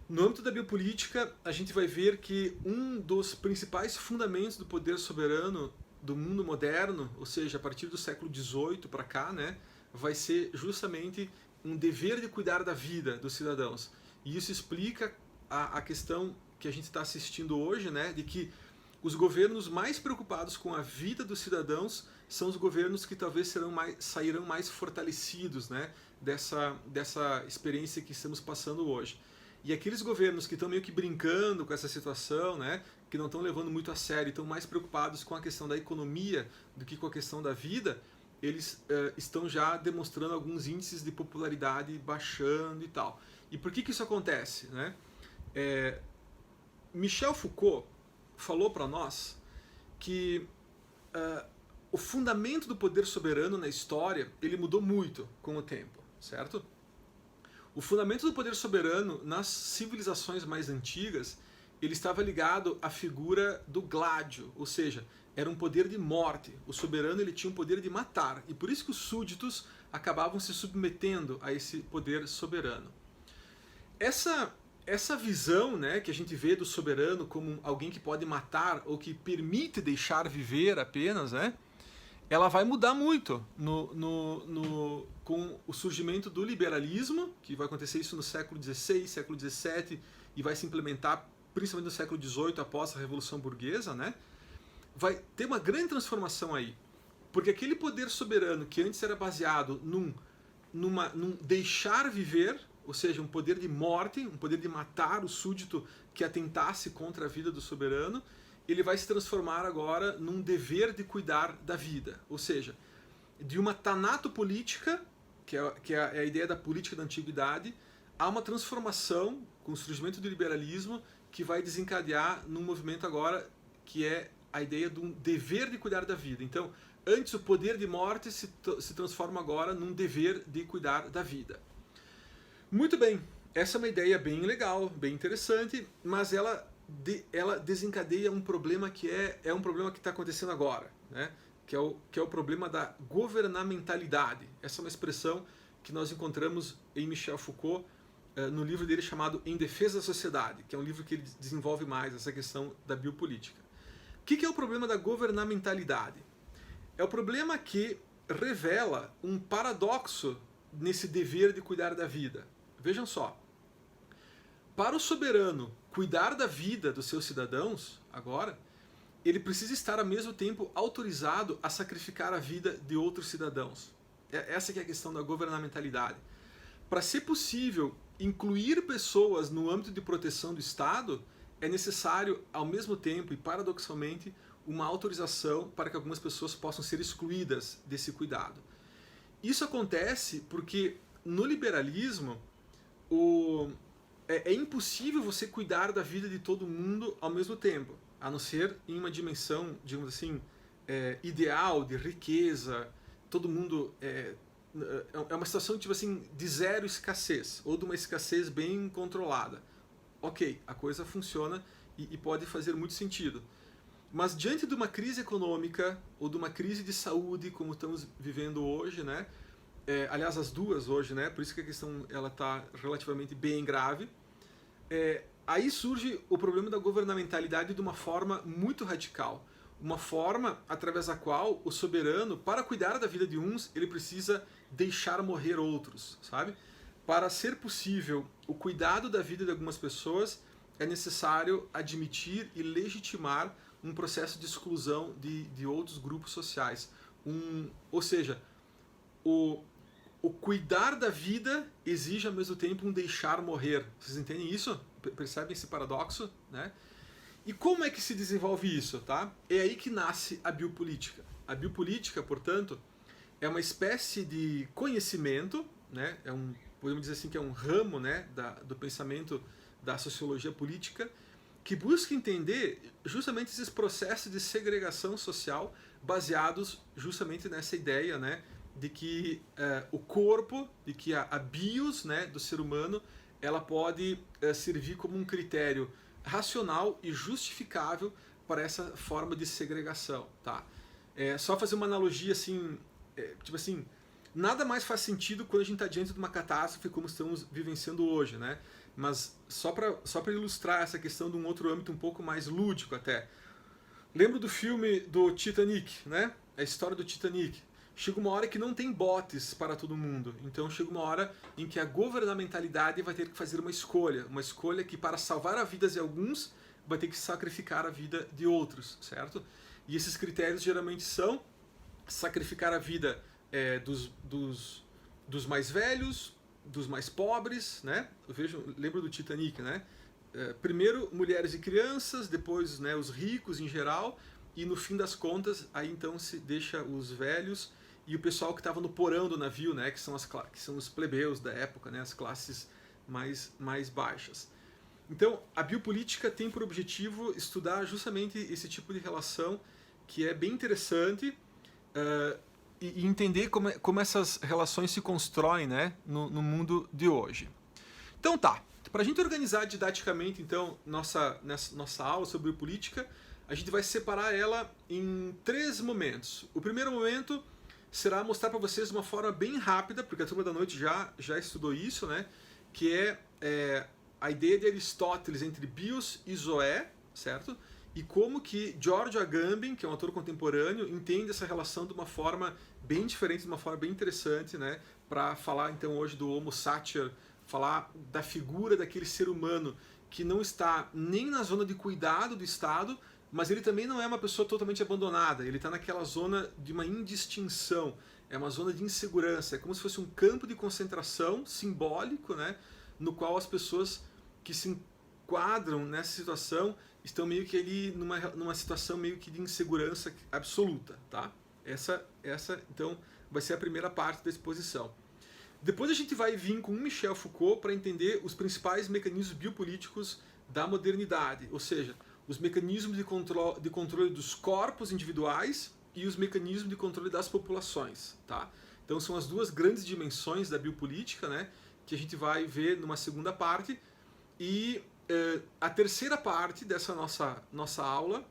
No âmbito da biopolítica, a gente vai ver que um dos principais fundamentos do poder soberano do mundo moderno, ou seja, a partir do século XVIII para cá, né, vai ser justamente um dever de cuidar da vida dos cidadãos. E isso explica a questão que a gente está assistindo hoje, né, de que os governos mais preocupados com a vida dos cidadãos são os governos que talvez sairão mais fortalecidos, né, dessa experiência que estamos passando hoje. E aqueles governos que estão meio que brincando com essa situação, né, que não estão levando muito a sério, estão mais preocupados com a questão da economia do que com a questão da vida, eles estão já demonstrando alguns índices de popularidade baixando e tal. E por que isso acontece? Né? Michel Foucault falou para nós que o fundamento do poder soberano na história ele mudou muito com o tempo, certo? O fundamento do poder soberano nas civilizações mais antigas ele estava ligado à figura do gládio, ou seja, era um poder de morte. O soberano ele tinha um poder de matar e por isso que os súditos acabavam se submetendo a esse poder soberano. Essa visão, né, que a gente vê do soberano como alguém que pode matar ou que permite deixar viver apenas, né, ela vai mudar muito com o surgimento do liberalismo, que vai acontecer isso no século XVI, século XVII, e vai se implementar principalmente no século XVIII, após a Revolução Burguesa, né? Vai ter uma grande transformação aí. Porque aquele poder soberano que antes era baseado num deixar viver, ou seja, um poder de morte, um poder de matar o súdito que atentasse contra a vida do soberano, ele vai se transformar agora num dever de cuidar da vida. Ou seja, de uma tanatopolítica, que é a ideia da política da antiguidade, há uma transformação com o surgimento do liberalismo que vai desencadear num movimento agora que é a ideia de um dever de cuidar da vida. Então, antes o poder de morte se transforma agora num dever de cuidar da vida. Muito bem, essa é uma ideia bem legal, bem interessante, mas ela desencadeia um problema que é um problema que está acontecendo agora, né? que é o problema da governamentalidade. Essa é uma expressão que nós encontramos em Michel Foucault no livro dele chamado Em Defesa da Sociedade, que é um livro que ele desenvolve mais essa questão da biopolítica. O que é o problema da governamentalidade? É o problema que revela um paradoxo nesse dever de cuidar da vida. Vejam só, para o soberano cuidar da vida dos seus cidadãos, agora, ele precisa estar ao mesmo tempo autorizado a sacrificar a vida de outros cidadãos. Essa que é a questão da governamentalidade. Para ser possível incluir pessoas no âmbito de proteção do Estado, é necessário, ao mesmo tempo e paradoxalmente, uma autorização para que algumas pessoas possam ser excluídas desse cuidado. Isso acontece porque no liberalismo é impossível você cuidar da vida de todo mundo ao mesmo tempo, a não ser em uma dimensão, digamos assim, ideal, de riqueza, todo mundo é uma situação tipo assim de zero escassez ou de uma escassez bem controlada. Ok, a coisa funciona e pode fazer muito sentido. Mas diante de uma crise econômica ou de uma crise de saúde, como estamos vivendo hoje, né? Aliás, as duas hoje, né? Por isso que a questão ela está relativamente bem grave. Aí surge o problema da governamentalidade de uma forma muito radical. Uma forma através da qual o soberano, para cuidar da vida de uns, ele precisa deixar morrer outros, sabe? Para ser possível o cuidado da vida de algumas pessoas, é necessário admitir e legitimar um processo de exclusão de outros grupos sociais. Ou seja, o cuidar da vida exige ao mesmo tempo um deixar morrer. Vocês entendem isso? Percebem esse paradoxo? Né? E como é que se desenvolve isso? Tá? É aí que nasce a biopolítica. A biopolítica, portanto, é uma espécie de conhecimento, né? Podemos dizer assim que é um ramo, né, do pensamento da sociologia política, que busca entender justamente esses processos de segregação social baseados justamente nessa ideia, né, de que o corpo, de que a bios, né, do ser humano, ela pode servir como um critério racional e justificável para essa forma de segregação. Tá? Só fazer uma analogia assim, tipo assim, nada mais faz sentido quando a gente está diante de uma catástrofe como estamos vivenciando hoje, né? mas só para ilustrar essa questão de um outro âmbito um pouco mais lúdico até. Lembro do filme do Titanic, né? A história do Titanic. Chega uma hora que não tem botes para todo mundo. Então chega uma hora em que a governamentalidade vai ter que fazer uma escolha que para salvar a vida de alguns vai ter que sacrificar a vida de outros, certo? E esses critérios geralmente são sacrificar a vida dos mais velhos, dos mais pobres, né? Lembro do Titanic, né? Primeiro mulheres e crianças, depois, né, os ricos em geral, e no fim das contas aí então se deixa os velhos e o pessoal que estava no porão do navio, né, que são os plebeus da época, né, as classes mais baixas. Então a biopolítica tem por objetivo estudar justamente esse tipo de relação que é bem interessante, e entender como essas relações se constroem, né, no mundo de hoje. Então tá, para a gente organizar didaticamente então nossa aula sobre biopolítica, a gente vai separar ela em 3 momentos. O primeiro momento será mostrar para vocês de uma forma bem rápida, porque a turma da noite já estudou isso, né, que é a ideia de Aristóteles entre bios e zoé, certo? E como que Giorgio Agamben, que é um autor contemporâneo, entende essa relação de uma forma bem diferente, de uma forma bem interessante, né? Para falar então hoje do Homo sacer, falar da figura daquele ser humano que não está nem na zona de cuidado do Estado, mas ele também não é uma pessoa totalmente abandonada, ele está naquela zona de uma indistinção, é uma zona de insegurança, é como se fosse um campo de concentração simbólico, né? No qual as pessoas que se enquadram nessa situação estão meio que ali numa situação meio que de insegurança absoluta, tá? Essa então vai ser a primeira parte da exposição. Depois a gente vai vir com Michel Foucault para entender os principais mecanismos biopolíticos da modernidade, ou seja, os mecanismos de controle dos corpos individuais e os mecanismos de controle das populações, tá? Então são as 2 grandes dimensões da biopolítica, né, que a gente vai ver numa segunda parte. E a terceira parte dessa nossa aula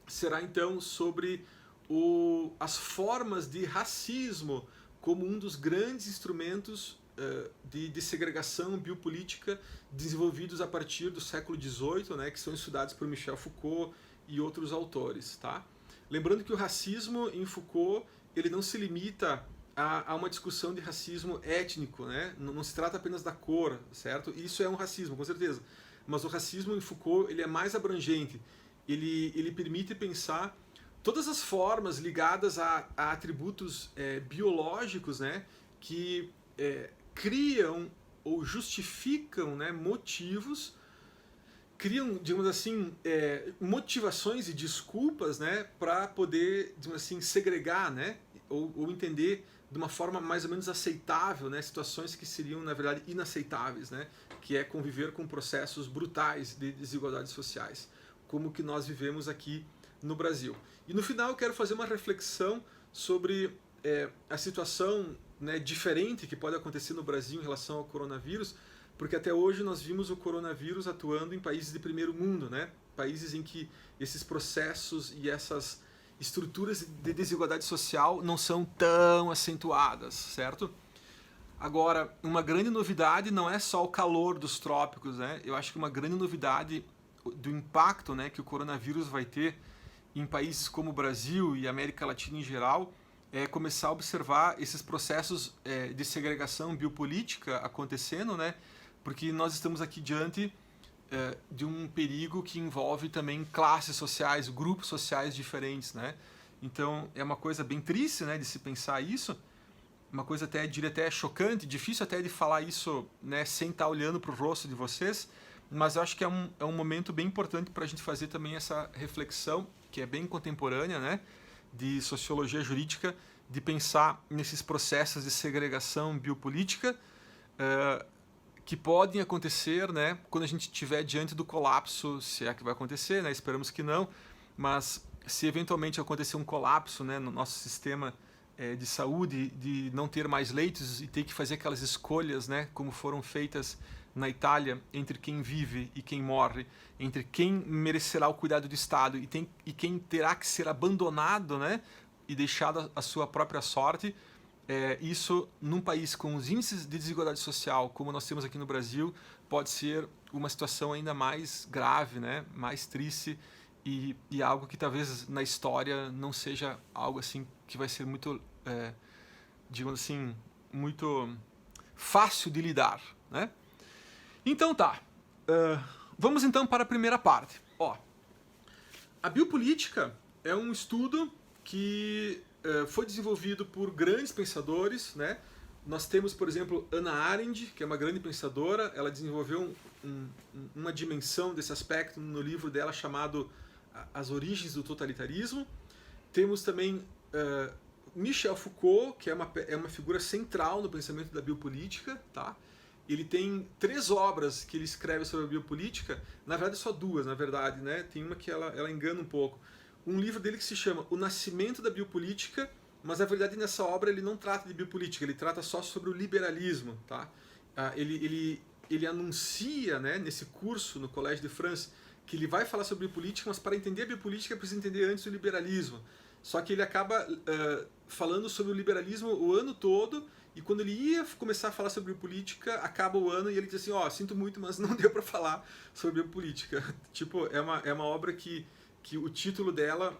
será então sobre as formas de racismo como um dos grandes instrumentos de segregação biopolítica desenvolvidos a partir do século XVIII, né, que são estudados por Michel Foucault e outros autores. Tá? Lembrando que o racismo em Foucault ele não se limita a uma discussão de racismo étnico, né? Não se trata apenas da cor, certo? Isso é um racismo, com certeza. Mas o racismo em Foucault ele é mais abrangente. Ele permite pensar todas as formas ligadas a atributos biológicos, né? Que criam ou justificam, né, motivos, criam, digamos assim, motivações e desculpas, né, para poder, digamos assim, segregar, né, ou entender de uma forma mais ou menos aceitável, né, situações que seriam, na verdade, inaceitáveis, né, que é conviver com processos brutais de desigualdades sociais, como que nós vivemos aqui no Brasil. E no final eu quero fazer uma reflexão sobre a situação, né, diferente que pode acontecer no Brasil em relação ao coronavírus, porque até hoje nós vimos o coronavírus atuando em países de primeiro mundo, né, países em que esses processos e essas estruturas de desigualdade social não são tão acentuadas, certo? Agora, uma grande novidade não é só o calor dos trópicos, né? Eu acho que uma grande novidade do impacto, né, que o coronavírus vai ter em países como o Brasil e América Latina em geral é começar a observar esses processos de segregação biopolítica acontecendo, né? Porque nós estamos aqui diante de um perigo que envolve também classes sociais, grupos sociais diferentes, né? Então é uma coisa bem triste, né, de se pensar isso, uma coisa até, diria até chocante, difícil até de falar isso, né, sem estar olhando para o rosto de vocês, mas eu acho que é um momento bem importante para a gente fazer também essa reflexão, que é bem contemporânea, né, de sociologia jurídica, de pensar nesses processos de segregação biopolítica, que podem acontecer, né, quando a gente estiver diante do colapso, se é que vai acontecer, né, esperamos que não, mas se eventualmente acontecer um colapso, né, no nosso sistema de saúde, de não ter mais leitos e ter que fazer aquelas escolhas, né, como foram feitas na Itália, entre quem vive e quem morre, entre quem merecerá o cuidado do Estado e quem terá que ser abandonado, né, e deixado à sua própria sorte. Isso, num país com os índices de desigualdade social, como nós temos aqui no Brasil, pode ser uma situação ainda mais grave, né? Mais triste e algo que talvez na história não seja algo assim que vai ser muito, digamos assim, muito fácil de lidar, né? Então tá, vamos então para a primeira parte. Ó, a biopolítica é um estudo que foi desenvolvido por grandes pensadores, né? Nós temos, por exemplo, Hannah Arendt, que é uma grande pensadora. Ela desenvolveu uma dimensão desse aspecto no livro dela chamado As Origens do Totalitarismo. Temos também Michel Foucault, que é uma figura central no pensamento da biopolítica, tá? Ele tem 3 obras que ele escreve sobre a biopolítica, na verdade só 2, na verdade, né? Tem uma que ela engana um pouco. Um livro dele que se chama O Nascimento da Biopolítica, mas na verdade nessa obra ele não trata de biopolítica, ele trata só sobre o liberalismo, tá? Ele anuncia, né, nesse curso no Collège de France, que ele vai falar sobre biopolítica, mas para entender a biopolítica precisa entender antes o liberalismo. Só que ele acaba falando sobre o liberalismo o ano todo, e quando ele ia começar a falar sobre biopolítica, acaba o ano e ele diz assim, ó, sinto muito, mas não deu para falar sobre biopolítica. Tipo, é uma obra que o título dela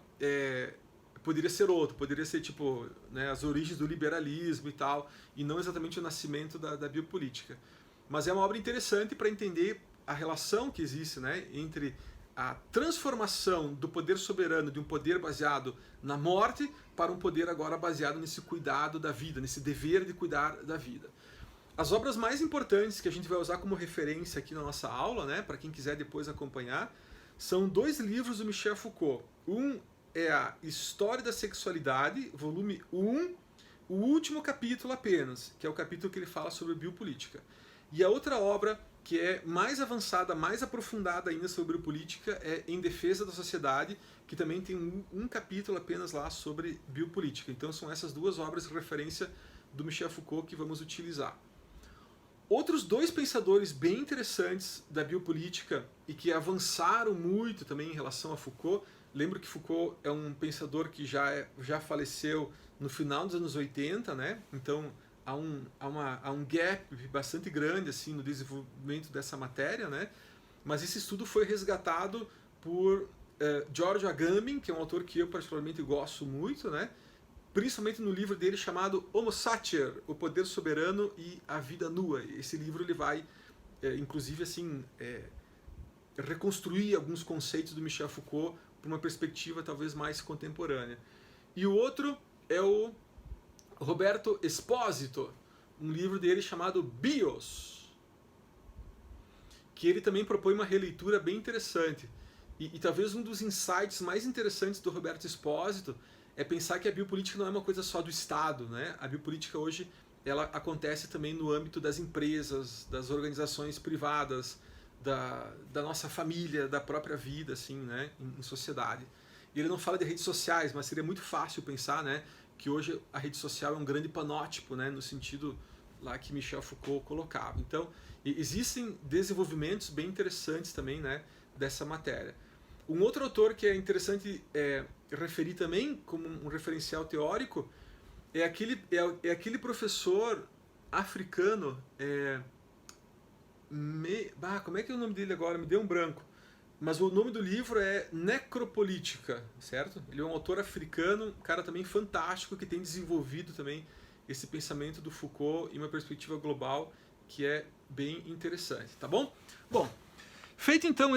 poderia ser outro, poderia ser tipo, né, as origens do liberalismo e tal, e não exatamente o nascimento da biopolítica. Mas é uma obra interessante para entender a relação que existe, né, entre a transformação do poder soberano de um poder baseado na morte para um poder agora baseado nesse cuidado da vida, nesse dever de cuidar da vida. As obras mais importantes que a gente vai usar como referência aqui na nossa aula, né, para quem quiser depois acompanhar, são 2 livros do Michel Foucault. Um é a História da Sexualidade, volume 1, o último capítulo apenas, que é o capítulo que ele fala sobre biopolítica. E a outra obra, que é mais avançada, mais aprofundada ainda sobre biopolítica, é Em Defesa da Sociedade, que também tem um capítulo apenas lá sobre biopolítica. Então são essas 2 obras de referência do Michel Foucault que vamos utilizar. Outros 2 pensadores bem interessantes da biopolítica e que avançaram muito também em relação a Foucault. Lembro que Foucault é um pensador que já faleceu no final dos anos 80, né? Então há um gap bastante grande assim no desenvolvimento dessa matéria, né? Mas esse estudo foi resgatado por Giorgio Agamben, que é um autor que eu particularmente gosto muito, né? Principalmente no livro dele chamado Homo Sacer, O Poder Soberano e a Vida Nua. Esse livro ele vai, inclusive, assim, reconstruir alguns conceitos do Michel Foucault por uma perspectiva talvez mais contemporânea. E o outro é o Roberto Espósito, um livro dele chamado Bios, que ele também propõe uma releitura bem interessante. E talvez um dos insights mais interessantes do Roberto Espósito é pensar que a biopolítica não é uma coisa só do Estado, né? A biopolítica hoje ela acontece também no âmbito das empresas, das organizações privadas, da nossa família, da própria vida, assim, né? Em sociedade. E ele não fala de redes sociais, mas seria muito fácil pensar, né, que hoje a rede social é um grande panótipo, né, no sentido lá que Michel Foucault colocava. Então, existem desenvolvimentos bem interessantes também, né, dessa matéria. Um outro autor que é interessante referir também como um referencial teórico é aquele professor africano, como é que é o nome dele agora? Me deu um branco. Mas o nome do livro é Necropolítica, certo? Ele é um autor africano, um cara também fantástico, que tem desenvolvido também esse pensamento do Foucault em uma perspectiva global que é bem interessante, tá bom? Bom, feito então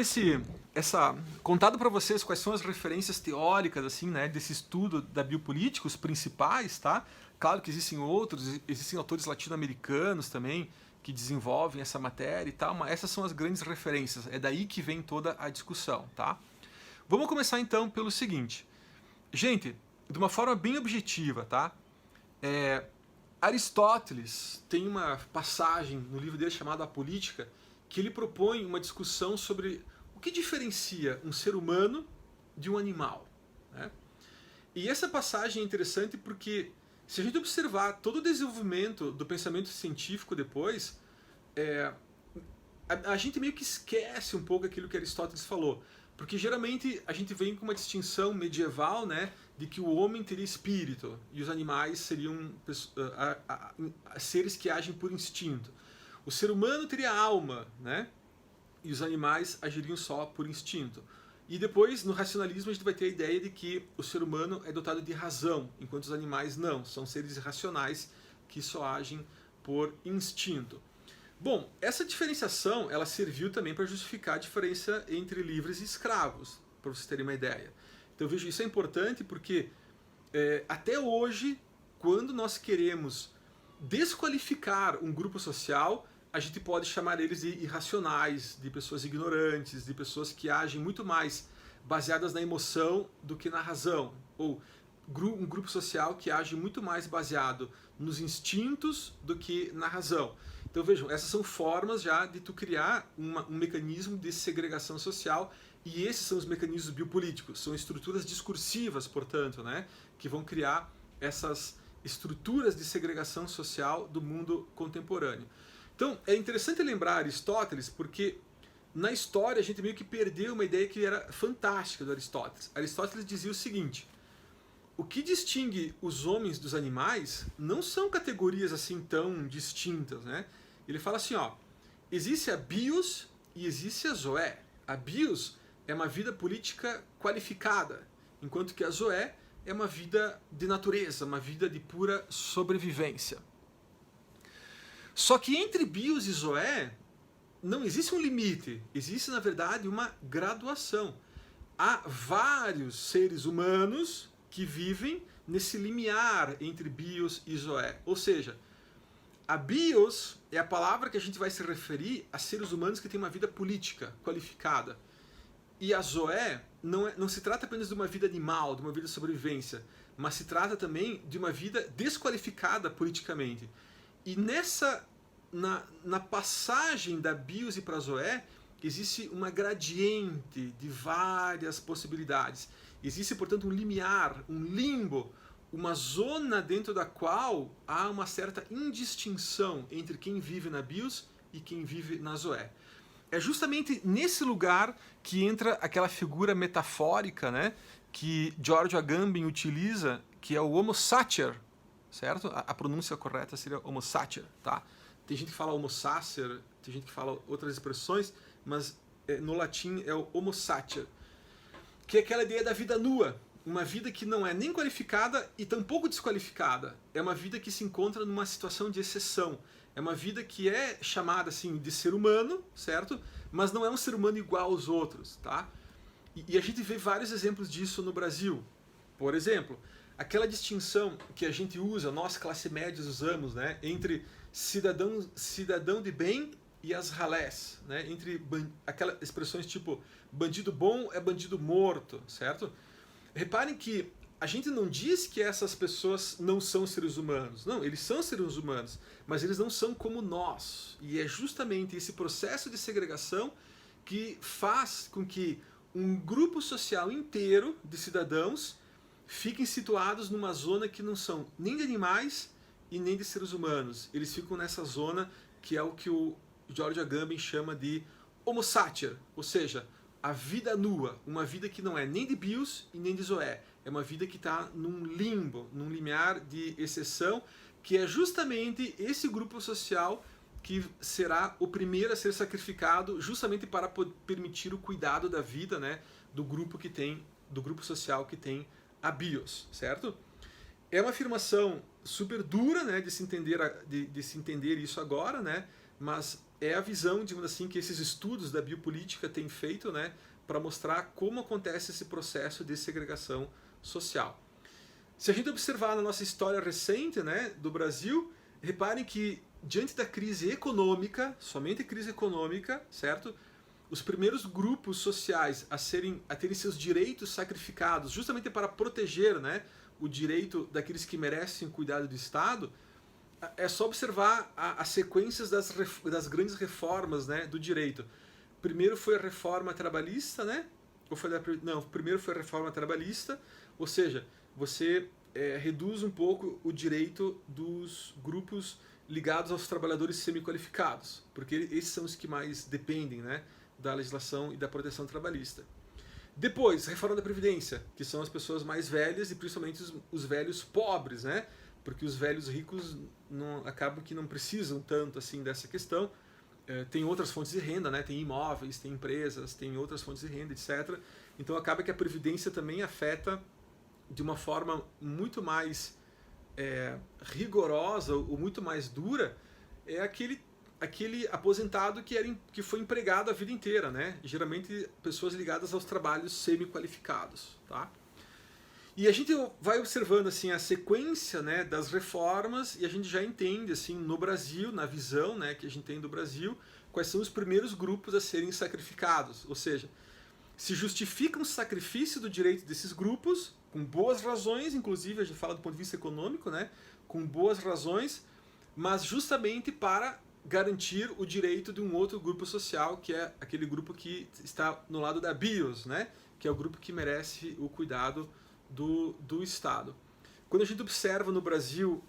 contado para vocês quais são as referências teóricas assim, né, desse estudo da biopolítica, os principais, tá? Claro que existem outros, existem autores latino-americanos também que desenvolvem essa matéria e tal, mas essas são as grandes referências, é daí que vem toda a discussão, tá? Vamos começar então pelo seguinte. Gente, de uma forma bem objetiva, tá? Aristóteles tem uma passagem no livro dele chamado A Política, que ele propõe uma discussão sobre o que diferencia um ser humano de um animal, né? E essa passagem é interessante porque se a gente observar todo o desenvolvimento do pensamento científico depois, a gente meio que esquece um pouco aquilo que Aristóteles falou. Porque geralmente a gente vem com uma distinção medieval, né, de que o homem teria espírito e os animais seriam seres que agem por instinto. o ser humano teria alma, né? E os animais agiriam só por instinto. E depois, no racionalismo, a gente vai ter a ideia de que o ser humano é dotado de razão, enquanto os animais não, são seres irracionais que só agem por instinto. Bom, essa diferenciação ela serviu também para justificar a diferença entre livres e escravos, para vocês terem uma ideia. Então eu vejo isso é importante porque até hoje, quando nós queremos desqualificar um grupo social, a gente pode chamar eles de irracionais, de pessoas ignorantes, de pessoas que agem muito mais baseadas na emoção do que na razão. Ou um grupo social que age muito mais baseado nos instintos do que na razão. Então vejam, essas são formas já de tu criar um mecanismo de segregação social, e esses são os mecanismos biopolíticos, são estruturas discursivas, portanto, né, que vão criar essas estruturas de segregação social do mundo contemporâneo. Então, é interessante lembrar Aristóteles porque na história a gente meio que perdeu uma ideia que era fantástica do Aristóteles. Aristóteles dizia o seguinte: o que distingue os homens dos animais não são categorias assim tão distintas, né? Ele fala assim, ó, existe a bios e existe a zoé. A bios é uma vida política qualificada, enquanto que a zoé é uma vida de natureza, uma vida de pura sobrevivência. Só que entre bios e zoé não existe um limite, existe na verdade uma graduação. Há vários seres humanos que vivem nesse limiar entre bios e zoé. Ou seja, a bios é a palavra que a gente vai se referir a seres humanos que têm uma vida política qualificada. E a zoé não se trata apenas de uma vida animal, de uma vida de sobrevivência, mas se trata também de uma vida desqualificada politicamente. E na passagem da bios e para a zoé, existe uma gradiente de várias possibilidades. Existe, portanto, um limiar, um limbo, uma zona dentro da qual há uma certa indistinção entre quem vive na bios e quem vive na zoé. É justamente nesse lugar que entra aquela figura metafórica, né, que Giorgio Agamben utiliza, que é o homo sacer, certo? A pronúncia correta seria homo sacer, tá? Tem gente que fala homo sacer, tem gente que fala outras expressões, mas no latim é o homo sacer, que é aquela ideia da vida nua, uma vida que não é nem qualificada e tampouco desqualificada. É uma vida que se encontra numa situação de exceção. É uma vida que é chamada assim de ser humano, certo? Mas não é um ser humano igual aos outros, tá? E a gente vê vários exemplos disso no Brasil. Por exemplo, aquela distinção que a gente usa, nós classe média usamos, né, entre cidadão de bem e as ralés, né, entre aquelas expressões tipo bandido bom é bandido morto, certo? Reparem que a gente não diz que essas pessoas não são seres humanos. Não, eles são seres humanos, mas eles não são como nós. E é justamente esse processo de segregação que faz com que um grupo social inteiro de cidadãos fiquem situados numa zona que não são nem de animais e nem de seres humanos. Eles ficam nessa zona que é o que o Giorgio Agamben chama de homo sacer, ou seja, a vida nua, uma vida que não é nem de bios e nem de zoé. É uma vida que está num limbo, num limiar de exceção, que é justamente esse grupo social que será o primeiro a ser sacrificado justamente para permitir o cuidado da vida, né, do grupo social que tem a bios, certo? É uma afirmação super dura, né, de se entender isso agora, né, mas é a visão, digamos assim, que esses estudos da biopolítica têm feito, né, para mostrar como acontece esse processo de segregação social. Se a gente observar na nossa história recente, né, do Brasil, reparem que diante da crise econômica, somente crise econômica, certo? Os primeiros grupos sociais a terem seus direitos sacrificados, justamente para proteger, né, o direito daqueles que merecem cuidado do Estado, é só observar as sequências das grandes reformas, né, do direito. Primeiro foi a reforma trabalhista, né? Primeiro foi a reforma trabalhista, ou seja, você reduz um pouco o direito dos grupos ligados aos trabalhadores semi-qualificados, porque esses são os que mais dependem, né, da legislação e da proteção trabalhista. Depois, a reforma da Previdência, que são as pessoas mais velhas e principalmente os velhos pobres, né? porque os velhos ricos acabam que não precisam tanto assim dessa questão. Tem outras fontes de renda, né? Tem imóveis, tem empresas, tem outras fontes de renda, etc. Então acaba que a previdência também afeta de uma forma muito mais rigorosa ou muito mais dura aquele aposentado que foi empregado a vida inteira, né? Geralmente pessoas ligadas aos trabalhos semi-qualificados, tá? E a gente vai observando assim a sequência, né, das reformas e a gente já entende assim no Brasil, na visão, né, que a gente tem do Brasil, quais são os primeiros grupos a serem sacrificados. Ou seja, se justifica um sacrifício do direito desses grupos com boas razões, inclusive a gente fala do ponto de vista econômico, né, com boas razões, mas justamente para garantir o direito de um outro grupo social, que é aquele grupo que está no lado da BIOS, né, que é o grupo que merece o cuidado do Estado. Quando a gente observa no Brasil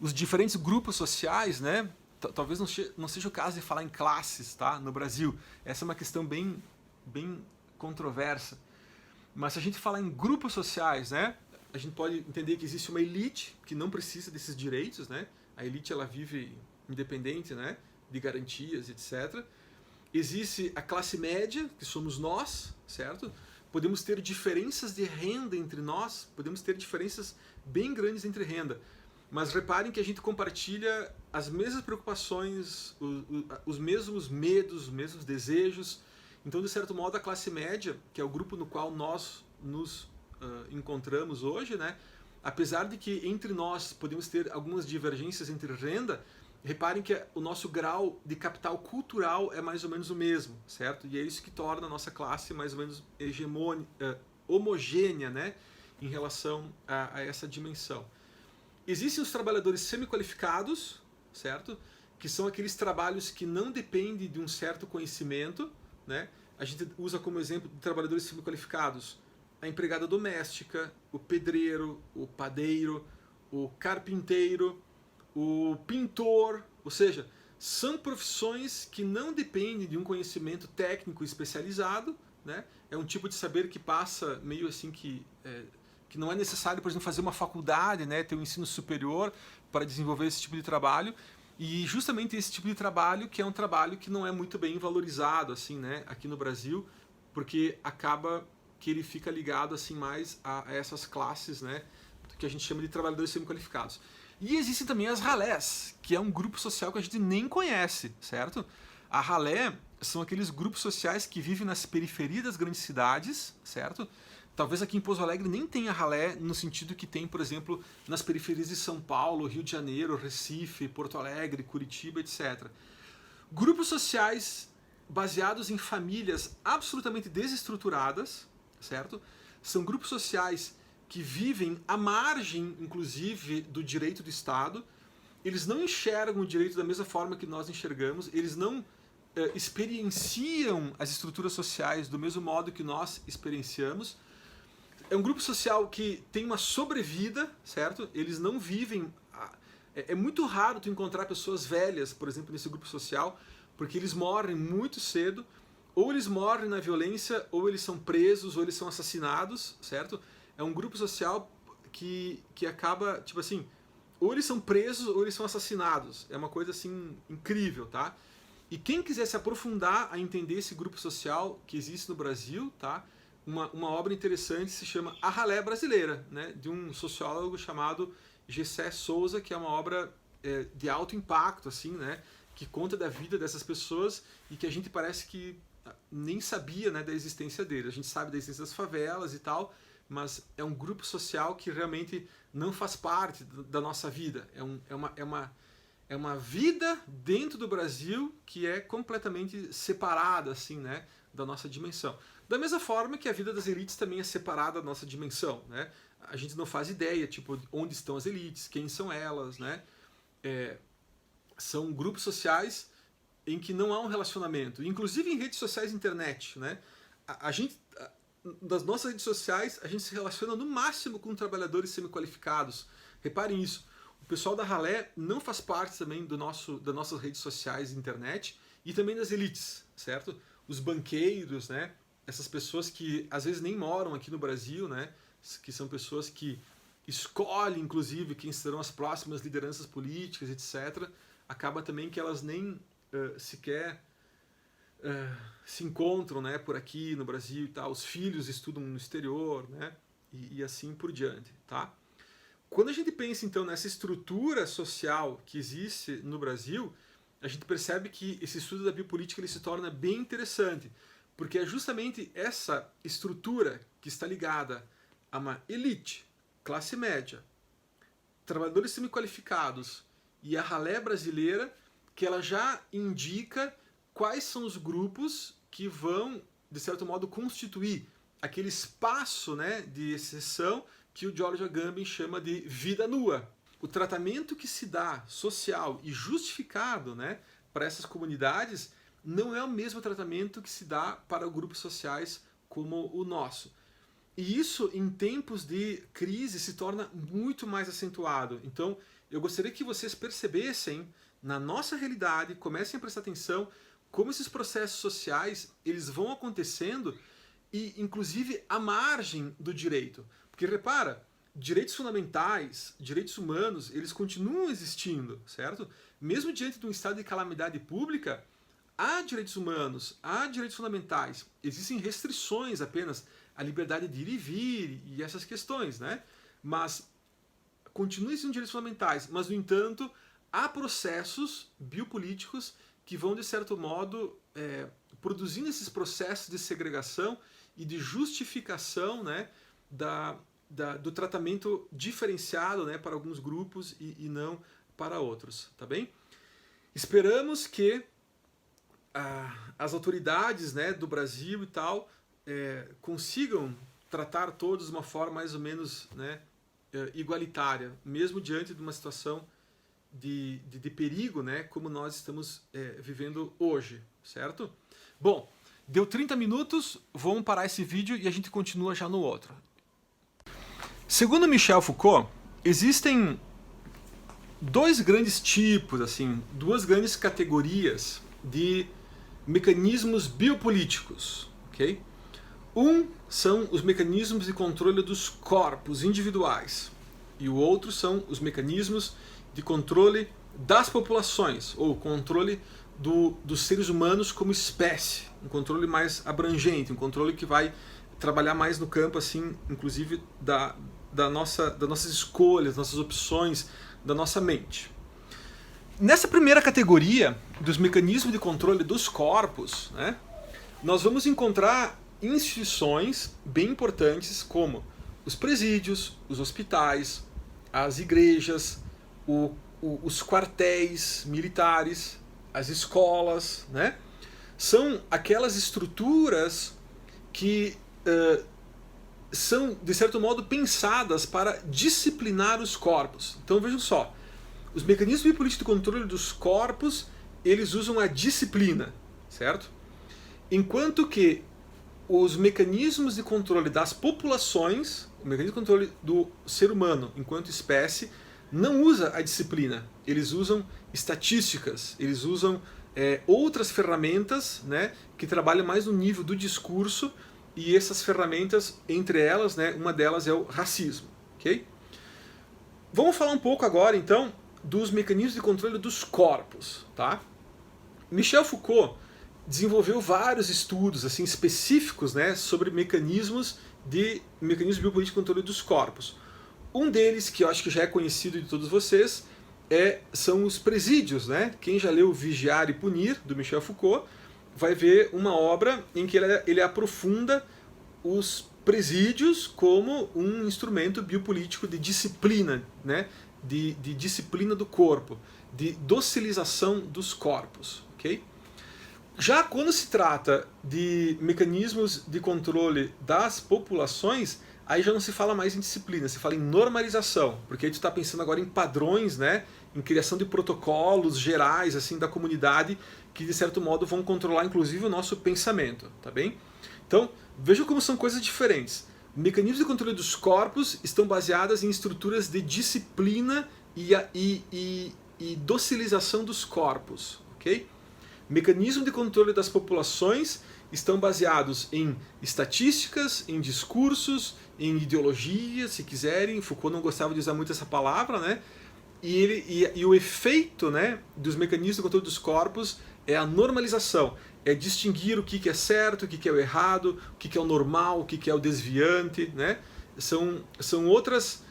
os diferentes grupos sociais, né, talvez não seja o caso de falar em classes, tá, no Brasil. Essa é uma questão bem controversa. Mas se a gente falar em grupos sociais, né, a gente pode entender que existe uma elite que não precisa desses direitos, né? A elite ela vive independente, né, de garantias, etc. Existe a classe média, que somos nós, certo? Podemos ter diferenças de renda entre nós, podemos ter diferenças bem grandes entre renda. Mas reparem que a gente compartilha as mesmas preocupações, os mesmos medos, os mesmos desejos. Então, de certo modo, a classe média, que é o grupo no qual nós nos encontramos hoje, né? Apesar de que entre nós podemos ter algumas divergências entre renda, reparem que o nosso grau de capital cultural é mais ou menos o mesmo, certo? E é isso que torna a nossa classe mais ou menos homogênea, né? Em relação a essa dimensão. Existem os trabalhadores semi-qualificados, certo? Que são aqueles trabalhos que não dependem de um certo conhecimento, né? A gente usa como exemplo de trabalhadores semi-qualificados a empregada doméstica, o pedreiro, o padeiro, o carpinteiro, o pintor, ou seja, são profissões que não dependem de um conhecimento técnico especializado, né? É um tipo de saber que passa meio assim que não é necessário, por exemplo, fazer uma faculdade, né, ter um ensino superior para desenvolver esse tipo de trabalho. E justamente esse tipo de trabalho que é um trabalho que não é muito bem valorizado assim, né, aqui no Brasil, porque acaba que ele fica ligado assim mais a essas classes, né, que a gente chama de trabalhadores semi-qualificados. E existem também as ralés, que é um grupo social que a gente nem conhece, certo? A ralé são aqueles grupos sociais que vivem nas periferias das grandes cidades, certo? Talvez aqui em Pouso Alegre nem tenha ralé no sentido que tem, por exemplo, nas periferias de São Paulo, Rio de Janeiro, Recife, Porto Alegre, Curitiba, etc. Grupos sociais baseados em famílias absolutamente desestruturadas, certo? São grupos sociais que vivem à margem, inclusive, do direito do Estado. Eles não enxergam o direito da mesma forma que nós enxergamos, eles não experienciam as estruturas sociais do mesmo modo que nós experienciamos. É um grupo social que tem uma sobrevida, certo? Eles não vivem... É muito raro tu encontrar pessoas velhas, por exemplo, nesse grupo social, porque eles morrem muito cedo, ou eles morrem na violência, ou eles são presos, ou eles são assassinados, certo? É um grupo social que acaba, tipo assim, ou eles são presos, ou eles são assassinados. É uma coisa, assim, incrível, tá? E quem quiser se aprofundar a entender esse grupo social que existe no Brasil, tá? Uma obra interessante se chama A Ralé Brasileira, né, de um sociólogo chamado Gessé Souza, que é uma obra de alto impacto, assim, né, que conta da vida dessas pessoas e que a gente parece que nem sabia, né, da existência deles. A gente sabe da existência das favelas e tal, mas é um grupo social que realmente não faz parte da nossa vida. É uma vida dentro do Brasil que é completamente separada, assim, né, da nossa dimensão. Da mesma forma que a vida das elites também é separada da nossa dimensão, né? A gente não faz ideia, tipo, onde estão as elites, quem são elas, né? São grupos sociais em que não há um relacionamento, inclusive em redes sociais e internet, né? Das nossas redes sociais, a gente se relaciona no máximo com trabalhadores semi-qualificados. Reparem isso. O pessoal da ralé não faz parte também das nossas redes sociais e internet e também das elites, certo? Os banqueiros, né? Essas pessoas que às vezes nem moram aqui no Brasil, né? Que são pessoas que escolhe, inclusive, quem serão as próximas lideranças políticas, etc., acaba também que elas nem sequer se encontram, né, por aqui no Brasil e tal. Os filhos estudam no exterior, né, e assim por diante, tá? Quando a gente pensa, então, nessa estrutura social que existe no Brasil, a gente percebe que esse estudo da biopolítica ele se torna bem interessante, porque é justamente essa estrutura que está ligada a uma elite, classe média, trabalhadores semi-qualificados e a ralé brasileira, que ela já indica quais são os grupos que vão, de certo modo, constituir aquele espaço, né, de exceção que o George Agamben chama de vida nua. O tratamento que se dá social e justificado, né, para essas comunidades não é o mesmo tratamento que se dá para grupos sociais como o nosso. E isso, em tempos de crise, se torna muito mais acentuado. Então, eu gostaria que vocês percebessem, na nossa realidade, comecem a prestar atenção como esses processos sociais eles vão acontecendo e, inclusive, à margem do direito. Porque, repara, direitos fundamentais, direitos humanos, eles continuam existindo, certo? Mesmo diante de um estado de calamidade pública, há direitos humanos, há direitos fundamentais. Existem restrições apenas à liberdade de ir e vir e essas questões, né? Mas continuam existindo direitos fundamentais, mas, no entanto, há processos biopolíticos que vão, de certo modo, produzindo esses processos de segregação e de justificação, né, do tratamento diferenciado, né, para alguns grupos e não para outros, tá bem? Esperamos que as autoridades, né, do Brasil e tal consigam tratar todos de uma forma mais ou menos, né, igualitária, mesmo diante de uma situação de perigo, né, como nós estamos vivendo hoje, certo? Bom, deu 30 minutos, vamos parar esse vídeo e a gente continua já no outro. Segundo Michel Foucault, existem dois grandes tipos, assim, duas grandes categorias de mecanismos biopolíticos, ok? Um são os mecanismos de controle dos corpos individuais e o outro são os mecanismos de controle das populações, ou controle dos seres humanos como espécie, um controle mais abrangente, um controle que vai trabalhar mais no campo, assim, inclusive das nossas escolhas, nossas opções, da nossa mente. Nessa primeira categoria dos mecanismos de controle dos corpos, né, nós vamos encontrar instituições bem importantes como os presídios, os hospitais, as igrejas, os quartéis militares, as escolas, né? São aquelas estruturas que são, de certo modo, pensadas para disciplinar os corpos. Então vejam só, os mecanismos biopolíticos de controle dos corpos, eles usam a disciplina, certo? Enquanto que os mecanismos de controle das populações, o mecanismo de controle do ser humano enquanto espécie, não usa a disciplina, eles usam estatísticas, eles usam outras ferramentas, né, que trabalham mais no nível do discurso, e essas ferramentas, entre elas, né, uma delas é o racismo. Okay? Vamos falar um pouco agora, então, dos mecanismos de controle dos corpos. Tá? Michel Foucault desenvolveu vários estudos assim, específicos, né, sobre mecanismos biopolíticos de controle dos corpos. Um deles, que eu acho que já é conhecido de todos vocês, são os presídios. Né? Quem já leu Vigiar e Punir, do Michel Foucault, vai ver uma obra em que ele aprofunda os presídios como um instrumento biopolítico de disciplina, né? de disciplina do corpo, de docilização dos corpos. Okay? Já quando se trata de mecanismos de controle das populações, aí já não se fala mais em disciplina, se fala em normalização, porque a gente está pensando agora em padrões, né, em criação de protocolos gerais assim da comunidade que, de certo modo, vão controlar inclusive o nosso pensamento. Tá bem? Então, vejam como são coisas diferentes. Mecanismos de controle dos corpos estão baseados em estruturas de disciplina e docilização dos corpos. Okay? Mecanismos de controle das populações estão baseados em estatísticas, em discursos, em ideologia, se quiserem. Foucault não gostava de usar muito essa palavra, né? E o efeito, né, dos mecanismos de controle dos corpos é a normalização, é distinguir o que é certo, o que é o errado, o que é o normal, o que é o desviante, né? São outros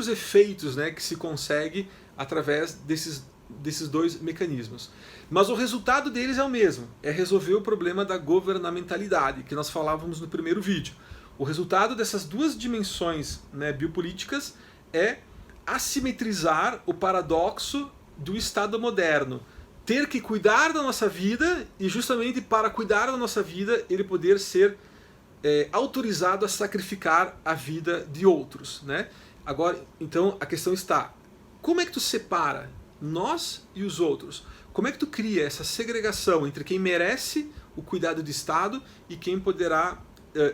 efeitos, né, que se consegue através desses dois mecanismos. Mas o resultado deles é o mesmo, é resolver o problema da governamentalidade, que nós falávamos no primeiro vídeo. O resultado dessas duas dimensões, né, biopolíticas é assimetrizar o paradoxo do Estado moderno. Ter que cuidar da nossa vida e justamente para cuidar da nossa vida ele poder ser autorizado a sacrificar a vida de outros, né? Agora, então a questão está, como é que tu separa nós e os outros? Como é que tu cria essa segregação entre quem merece o cuidado do Estado e quem poderá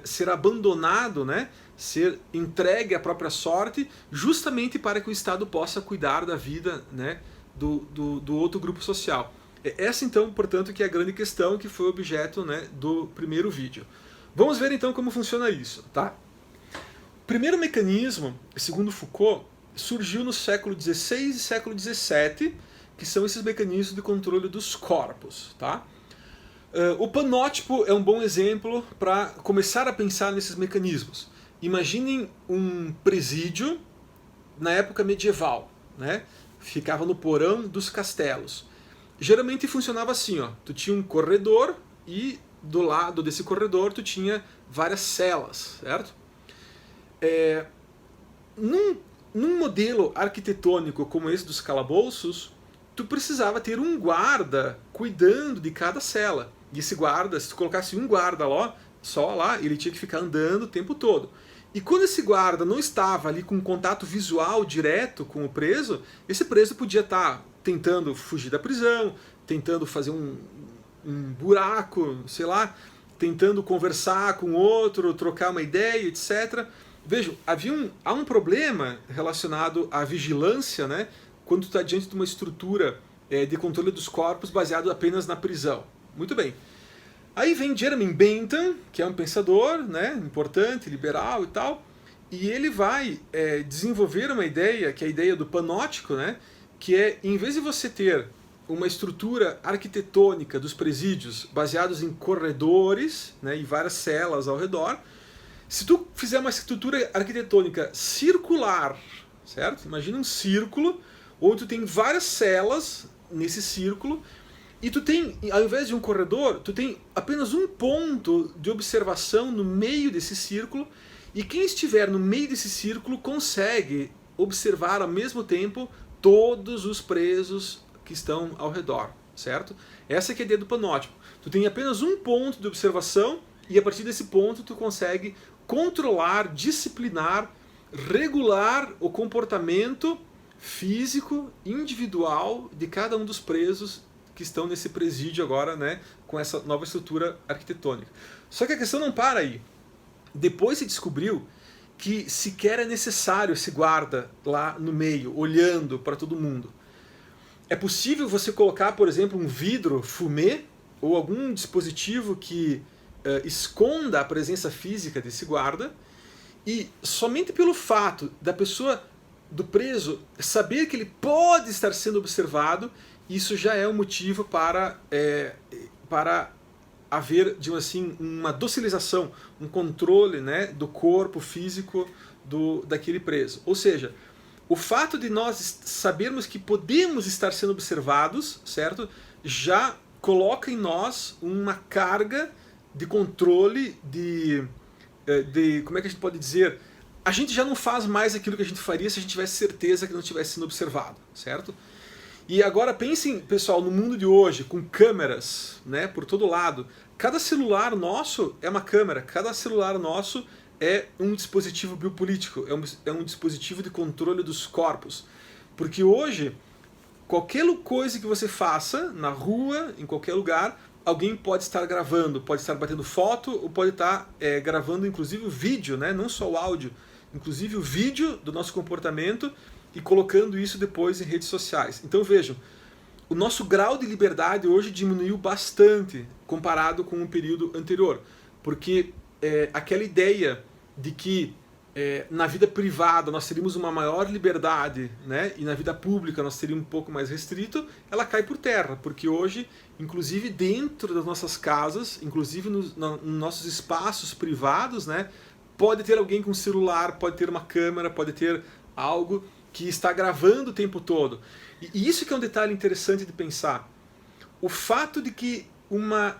ser abandonado, né? Ser entregue à própria sorte, justamente para que o Estado possa cuidar da vida, né, do outro grupo social. Essa então, portanto, que é a grande questão que foi objeto, né, do primeiro vídeo. Vamos ver então como funciona isso, tá? O primeiro mecanismo, segundo Foucault, surgiu no século XVI e século XVII, que são esses mecanismos de controle dos corpos, tá? O panótipo é um bom exemplo para começar a pensar nesses mecanismos. Imaginem um presídio na época medieval, né? Ficava no porão dos castelos. Geralmente funcionava assim, ó. Tu tinha um corredor e do lado desse corredor tu tinha várias celas, certo? Num modelo arquitetônico como esse dos calabouços, tu precisava ter um guarda cuidando de cada cela. E esse guarda, se tu colocasse um guarda só lá, ele tinha que ficar andando o tempo todo. E quando esse guarda não estava ali com contato visual direto com o preso, esse preso podia estar tentando fugir da prisão, tentando fazer um buraco, sei lá, tentando conversar com outro, trocar uma ideia, etc. Vejam, há um problema relacionado à vigilância, né, quando tu está diante de uma estrutura de controle dos corpos baseado apenas na prisão. Muito bem. Aí vem Jeremy Bentham, que é um pensador, né, importante, liberal e tal, e ele vai desenvolver uma ideia, que é a ideia do panótico, né, que é, em vez de você ter uma estrutura arquitetônica dos presídios baseados em corredores, né, e várias celas ao redor, se tu fizer uma estrutura arquitetônica circular, certo? Imagina um círculo, onde tu tem várias celas nesse círculo, e tu tem, ao invés de um corredor, tu tem apenas um ponto de observação no meio desse círculo, e quem estiver no meio desse círculo consegue observar ao mesmo tempo todos os presos que estão ao redor, certo? Essa que é a ideia do panótipo. Tu tem apenas um ponto de observação, e a partir desse ponto tu consegue controlar, disciplinar, regular o comportamento físico, individual de cada um dos presos que estão nesse presídio agora, né, com essa nova estrutura arquitetônica. Só que a questão não para aí. Depois se descobriu que sequer é necessário esse guarda lá no meio, olhando para todo mundo. É possível você colocar, por exemplo, um vidro fumê ou algum dispositivo que esconda a presença física desse guarda, e somente pelo fato da pessoa, do preso, saber que ele pode estar sendo observado, isso já é um motivo para haver, digamos assim, uma docilização, um controle, né, do corpo físico daquele preso. Ou seja, o fato de nós sabermos que podemos estar sendo observados, certo, já coloca em nós uma carga de controle, como é que a gente pode dizer, a gente já não faz mais aquilo que a gente faria se a gente tivesse certeza que não estivesse sendo observado, certo? E agora pensem, pessoal, no mundo de hoje, com câmeras, né, por todo lado. Cada celular nosso é uma câmera, cada celular nosso é um dispositivo biopolítico, é um dispositivo de controle dos corpos. Porque hoje, qualquer coisa que você faça, na rua, em qualquer lugar, alguém pode estar gravando, pode estar batendo foto, ou pode estar gravando inclusive o vídeo, né, não só o áudio, inclusive o vídeo do nosso comportamento, e colocando isso depois em redes sociais. Então vejam, o nosso grau de liberdade hoje diminuiu bastante comparado com o período anterior, porque aquela ideia de que na vida privada nós teríamos uma maior liberdade, né, e na vida pública nós teríamos um pouco mais restrito, ela cai por terra, porque hoje, inclusive dentro das nossas casas, inclusive nos nossos espaços privados, né, pode ter alguém com celular, pode ter uma câmera, pode ter algo que está gravando o tempo todo. E isso que é um detalhe interessante de pensar. O fato de que uma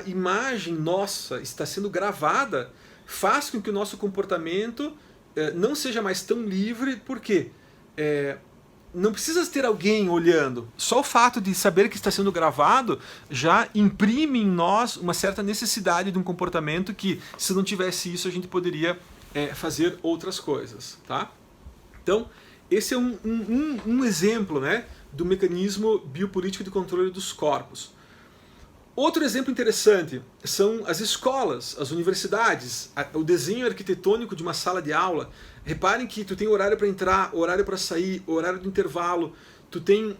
imagem nossa está sendo gravada faz com que o nosso comportamento não seja mais tão livre, porque não precisa ter alguém olhando. Só o fato de saber que está sendo gravado já imprime em nós uma certa necessidade de um comportamento que, se não tivesse isso, a gente poderia fazer outras coisas. Tá? Então, esse é um exemplo, né, do mecanismo biopolítico de controle dos corpos. Outro exemplo interessante são as escolas, as universidades, o desenho arquitetônico de uma sala de aula. Reparem que tu tem horário para entrar, horário para sair, horário do intervalo, tu tem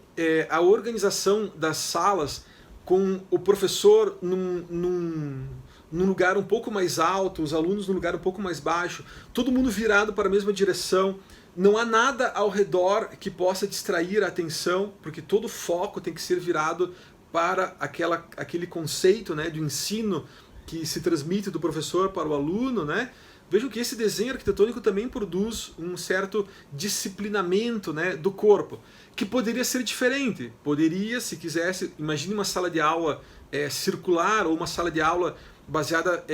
a organização das salas com o professor num lugar um pouco mais alto, os alunos num lugar um pouco mais baixo, todo mundo virado para a mesma direção. Não há nada ao redor que possa distrair a atenção, porque todo o foco tem que ser virado para aquele conceito, né, de ensino que se transmite do professor para o aluno, né? Vejam que esse desenho arquitetônico também produz um certo disciplinamento, né, do corpo, que poderia ser diferente. Poderia, se quisesse, imagine uma sala de aula circular ou uma sala de aula baseada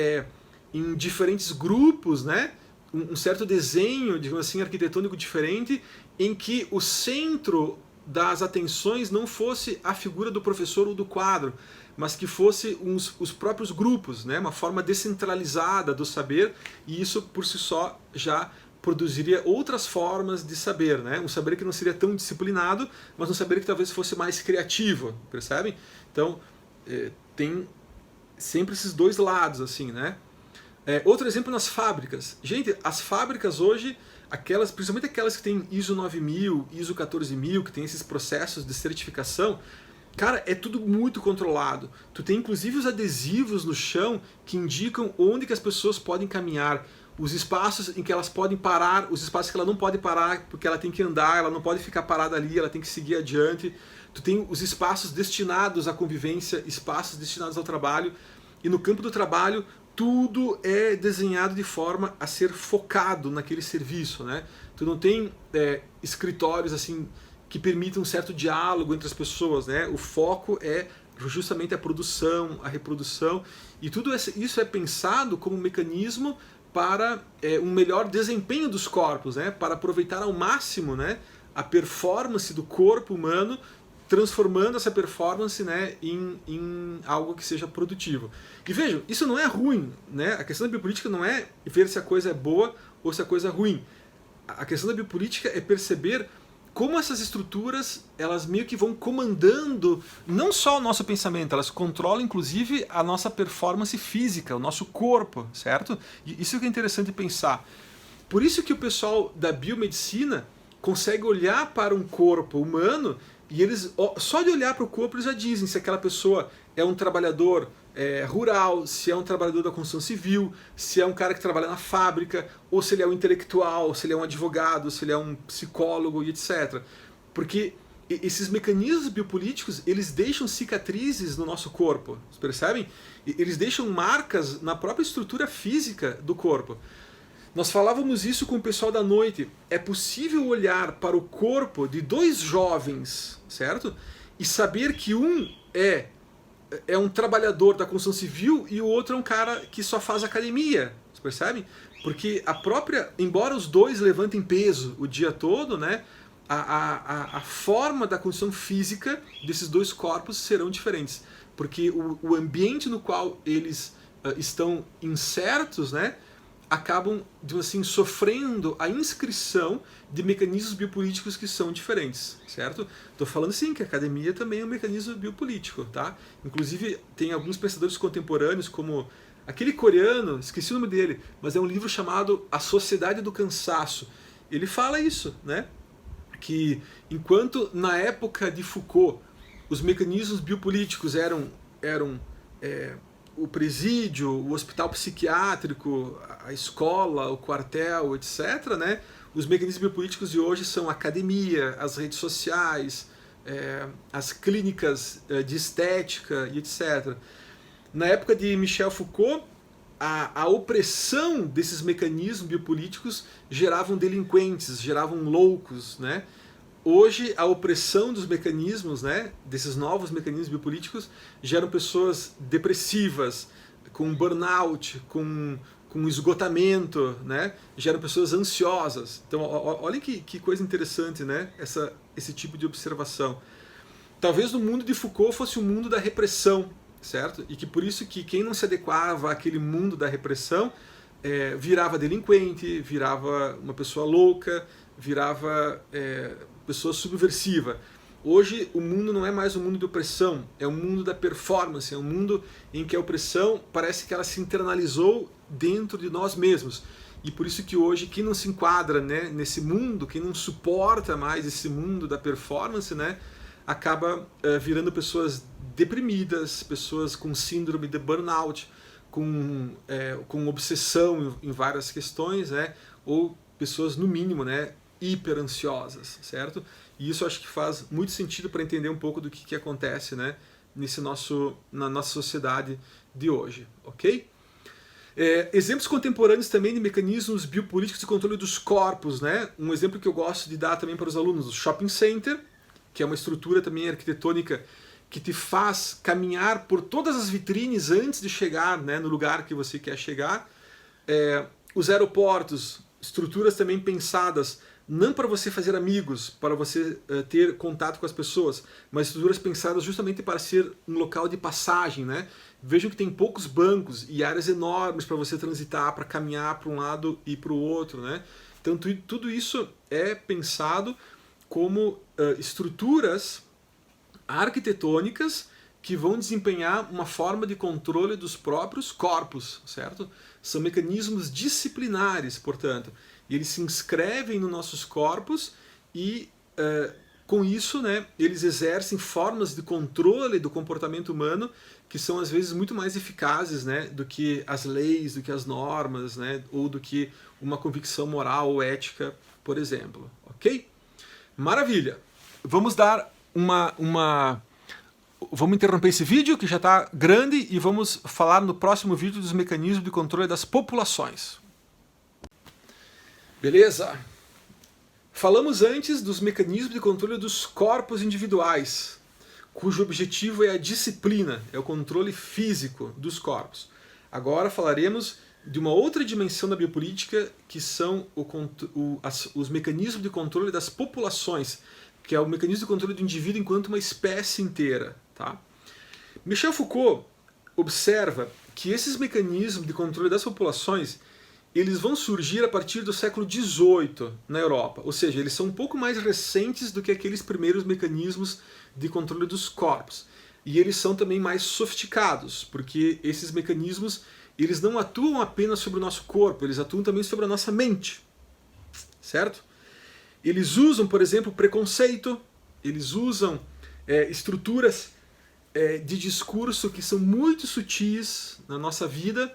em diferentes grupos, né? Um certo desenho, digamos assim, arquitetônico diferente, em que o centro das atenções não fosse a figura do professor ou do quadro, mas que fosse os próprios grupos, né? Uma forma descentralizada do saber, e isso por si só já produziria outras formas de saber, né? Um saber que não seria tão disciplinado, mas um saber que talvez fosse mais criativo, percebem? Então, tem sempre esses dois lados, assim, né? Outro exemplo nas fábricas. Gente, as fábricas hoje, principalmente aquelas que têm ISO 9000, ISO 14000, que tem esses processos de certificação, cara, é tudo muito controlado. Tu tem inclusive os adesivos no chão que indicam onde que as pessoas podem caminhar, os espaços em que elas podem parar, os espaços que ela não pode parar porque ela tem que andar, ela não pode ficar parada ali, ela tem que seguir adiante. Tu tem os espaços destinados à convivência, espaços destinados ao trabalho, e no campo do trabalho tudo é desenhado de forma a ser focado naquele serviço, né? Tu não tem escritórios assim que permitam um certo diálogo entre as pessoas, né? O foco é justamente a produção, a reprodução, e tudo isso é pensado como um mecanismo para um melhor desempenho dos corpos, né? Para aproveitar ao máximo, né, a performance do corpo humano, transformando essa performance, né, em algo que seja produtivo. E vejam, isso não é ruim, né? A questão da biopolítica não é ver se a coisa é boa ou se a coisa é ruim. A questão da biopolítica é perceber como essas estruturas, elas meio que vão comandando não só o nosso pensamento, elas controlam inclusive a nossa performance física, o nosso corpo, certo? E isso que é interessante pensar. Por isso que o pessoal da biomedicina consegue olhar para um corpo humano e eles, só de olhar para o corpo, eles já dizem se aquela pessoa é um trabalhador rural, se é um trabalhador da construção civil, se é um cara que trabalha na fábrica, ou se ele é um intelectual, se ele é um advogado, se ele é um psicólogo e etc. Porque esses mecanismos biopolíticos, eles deixam cicatrizes no nosso corpo, vocês percebem? Eles deixam marcas na própria estrutura física do corpo. Nós falávamos isso com o pessoal da noite. É possível olhar para o corpo de dois jovens, certo? E saber que um é um trabalhador da construção civil e o outro é um cara que só faz academia, vocês percebem? Porque embora os dois levantem peso o dia todo, né, a forma da condição física desses dois corpos serão diferentes. Porque o ambiente no qual eles estão insertos, né, acabam, digamos assim, sofrendo a inscrição de mecanismos biopolíticos que são diferentes, certo? Estou falando sim que a academia também é um mecanismo biopolítico, tá? Inclusive tem alguns pensadores contemporâneos, como aquele coreano, esqueci o nome dele, mas é um livro chamado A Sociedade do Cansaço. Ele fala isso, né? Que enquanto na época de Foucault os mecanismos biopolíticos eram o presídio, o hospital psiquiátrico, a escola, o quartel, etc., né? Os mecanismos biopolíticos de hoje são a academia, as redes sociais, as clínicas de estética e etc. Na época de Michel Foucault, a opressão desses mecanismos biopolíticos geravam delinquentes, geravam loucos, né? Hoje, a opressão dos mecanismos, né, desses novos mecanismos biopolíticos, geram pessoas depressivas, com burnout, com esgotamento, né, geram pessoas ansiosas. Então, olhem que coisa interessante, né, esse tipo de observação. Talvez o mundo de Foucault fosse o mundo da repressão, certo? E que por isso que quem não se adequava àquele mundo da repressão virava delinquente, virava uma pessoa louca, virava pessoa subversiva. Hoje o mundo não é mais um mundo de opressão, é um mundo da performance, é um mundo em que a opressão parece que ela se internalizou dentro de nós mesmos. E por isso que hoje quem não se enquadra, né, nesse mundo, quem não suporta mais esse mundo da performance, né, acaba virando pessoas deprimidas, pessoas com síndrome de burnout, com obsessão em várias questões, né, ou pessoas, no mínimo, né, hiper ansiosas, certo? E isso acho que faz muito sentido para entender um pouco do que acontece, né, na nossa sociedade de hoje, ok? Exemplos contemporâneos também de mecanismos biopolíticos de controle dos corpos, né? Um exemplo que eu gosto de dar também para os alunos, o shopping center, que é uma estrutura também arquitetônica que te faz caminhar por todas as vitrines antes de chegar, né, no lugar que você quer chegar. Os aeroportos, estruturas também pensadas não para você fazer amigos, para você ter contato com as pessoas, mas estruturas pensadas justamente para ser um local de passagem, né? Vejam que tem poucos bancos e áreas enormes para você transitar, para caminhar para um lado e para o outro, né? Então tudo isso é pensado como estruturas arquitetônicas que vão desempenhar uma forma de controle dos próprios corpos, certo? São mecanismos disciplinares, portanto, e eles se inscrevem nos nossos corpos e, com isso, né, eles exercem formas de controle do comportamento humano que são, às vezes, muito mais eficazes, né, do que as leis, do que as normas, né, ou do que uma convicção moral ou ética, por exemplo. Ok? Maravilha! Vamos dar Vamos interromper esse vídeo, que já está grande, e vamos falar no próximo vídeo dos mecanismos de controle das populações. Beleza? Falamos antes dos mecanismos de controle dos corpos individuais, cujo objetivo é a disciplina, é o controle físico dos corpos. Agora falaremos de uma outra dimensão da biopolítica, que são os mecanismos de controle das populações, que é o mecanismo de controle do indivíduo enquanto uma espécie inteira. Tá? Michel Foucault observa que esses mecanismos de controle das populações eles vão surgir a partir do século XVIII na Europa, ou seja, eles são um pouco mais recentes do que aqueles primeiros mecanismos de controle dos corpos. E eles são também mais sofisticados, porque esses mecanismos eles não atuam apenas sobre o nosso corpo, eles atuam também sobre a nossa mente, certo? Eles usam, por exemplo, preconceito, eles usam estruturas de discurso que são muito sutis na nossa vida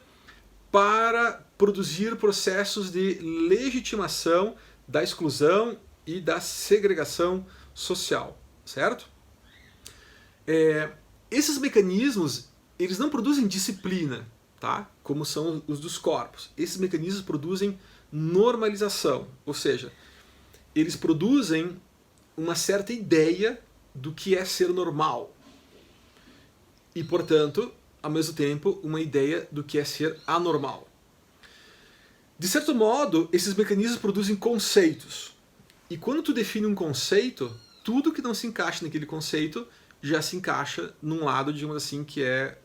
para produzir processos de legitimação da exclusão e da segregação social, certo? Esses mecanismos, eles não produzem disciplina, tá? Como são os dos corpos. Esses mecanismos produzem normalização, ou seja, eles produzem uma certa ideia do que é ser normal. E, portanto, ao mesmo tempo, uma ideia do que é ser anormal. De certo modo, esses mecanismos produzem conceitos. E quando tu define um conceito, tudo que não se encaixa naquele conceito já se encaixa num lado, digamos assim, que é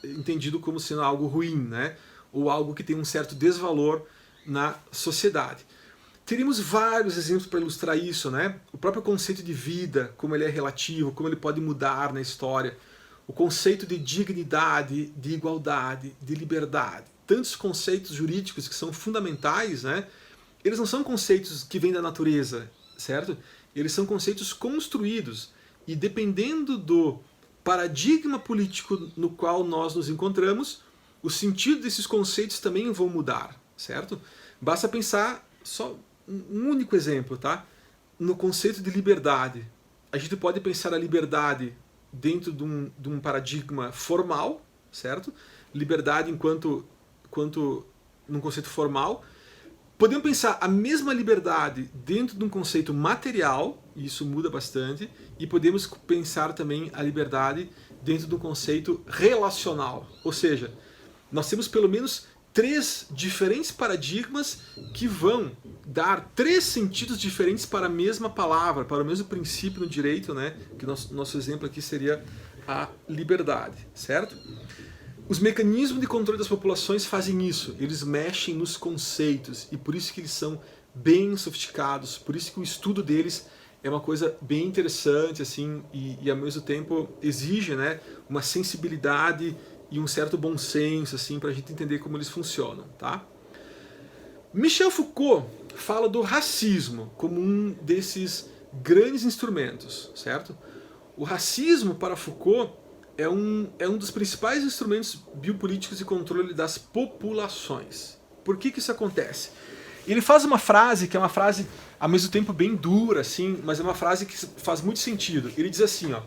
entendido como sendo algo ruim, né? Ou algo que tem um certo desvalor na sociedade. Teríamos vários exemplos para ilustrar isso, né? O próprio conceito de vida, como ele é relativo, como ele pode mudar na história. O conceito de dignidade, de igualdade, de liberdade. Tantos conceitos jurídicos que são fundamentais, né? Eles não são conceitos que vêm da natureza, certo? Eles são conceitos construídos. E dependendo paradigma político no qual nós nos encontramos, o sentido desses conceitos também vão mudar, certo? Basta pensar só um único exemplo, tá? No conceito de liberdade. A gente pode pensar a liberdade dentro de um paradigma formal, certo? Liberdade enquanto num conceito formal. Podemos pensar a mesma liberdade dentro de um conceito material, e isso muda bastante, e podemos pensar também a liberdade dentro de um conceito relacional. Ou seja, nós temos pelo menos 3 diferentes paradigmas que vão dar 3 sentidos diferentes para a mesma palavra, para o mesmo princípio no direito, né? Que nosso exemplo aqui seria a liberdade, certo? Os mecanismos de controle das populações fazem isso, eles mexem nos conceitos e por isso que eles são bem sofisticados, por isso que o estudo deles é uma coisa bem interessante assim e ao mesmo tempo exige, né, uma sensibilidade e um certo bom senso assim, para a gente entender como eles funcionam. Tá? Michel Foucault fala do racismo como um desses grandes instrumentos, certo? O racismo para Foucault é um dos principais instrumentos biopolíticos de controle das populações. Por que isso acontece? Ele faz uma frase que é uma frase ao mesmo tempo bem dura, assim, mas é uma frase que faz muito sentido. Ele diz assim, ó,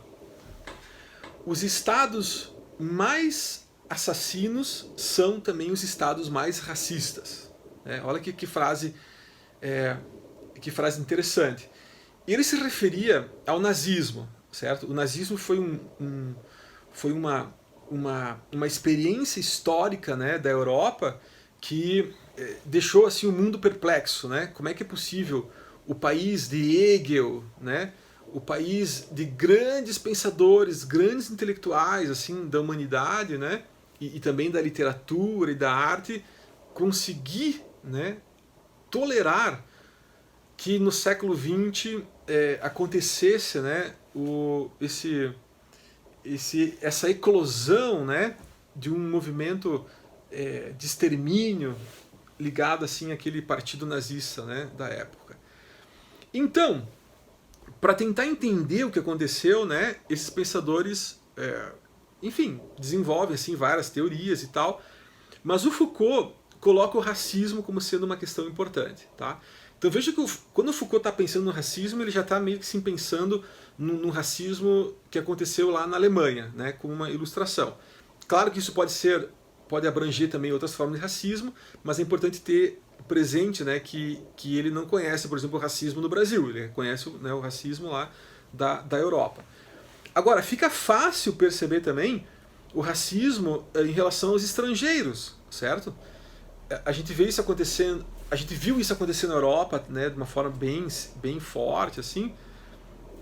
os estados mais assassinos são também os estados mais racistas. Olha que frase interessante. Ele se referia ao nazismo, certo? O nazismo foi uma experiência histórica, né, da Europa que deixou assim o mundo perplexo, né? Como é que é possível o país de Hegel, né, o país de grandes pensadores, grandes intelectuais assim da humanidade, né, e também da literatura e da arte, conseguir, né, tolerar que no século XX acontecesse, né, essa eclosão, né, de um movimento de extermínio ligado assim àquele partido nazista, né, da época. Então, para tentar entender o que aconteceu, né, esses pensadores, enfim, desenvolvem assim várias teorias e tal, mas o Foucault coloca o racismo como sendo uma questão importante, tá? Então veja que quando o Foucault está pensando no racismo, ele já está meio que sim pensando no racismo que aconteceu lá na Alemanha, né, como uma ilustração. Claro que isso pode abranger também outras formas de racismo, mas é importante ter presente, né, que ele não conhece, por exemplo, o racismo no Brasil, ele conhece, né, o racismo lá da Europa. Agora, fica fácil perceber também o racismo em relação aos estrangeiros, certo? A gente viu isso acontecendo na Europa, né, de uma forma bem forte, assim,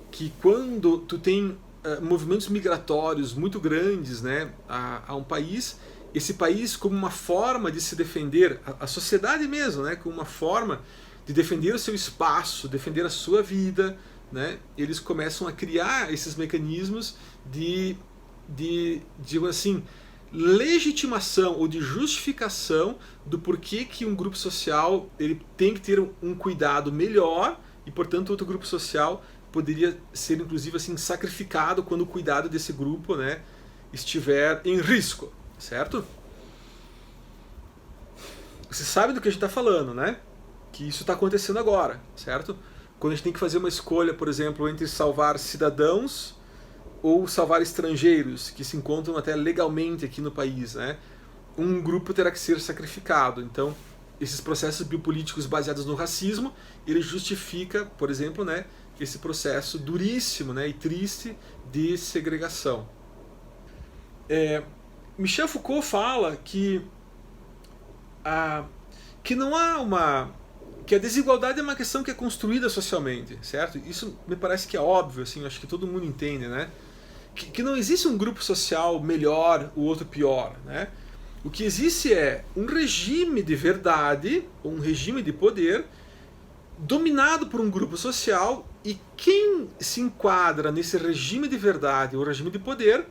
que quando tu tem movimentos migratórios muito grandes, né, a um país, esse país como uma forma de se defender, a sociedade mesmo, né, como uma forma de defender o seu espaço, defender a sua vida, né, eles começam a criar esses mecanismos de digo assim, legitimação ou de justificação do porquê que um grupo social ele tem que ter um cuidado melhor e, portanto, outro grupo social poderia ser, inclusive, assim, sacrificado quando o cuidado desse grupo, né, estiver em risco, certo? Você sabe do que a gente está falando, né? Que isso está acontecendo agora, certo? Quando a gente tem que fazer uma escolha, por exemplo, entre salvar cidadãos ou salvar estrangeiros que se encontram até legalmente aqui no país, né? Um grupo terá que ser sacrificado. Então, esses processos biopolíticos baseados no racismo, ele justifica, por exemplo, né, esse processo duríssimo, né, e triste de segregação. Michel Foucault fala que não há que a desigualdade é uma questão que é construída socialmente, certo? Isso me parece que é óbvio, assim, acho que todo mundo entende, né? Que não existe um grupo social melhor, o outro pior, né? O que existe é um regime de verdade, um regime de poder, dominado por um grupo social, e quem se enquadra nesse regime de verdade ou regime de poder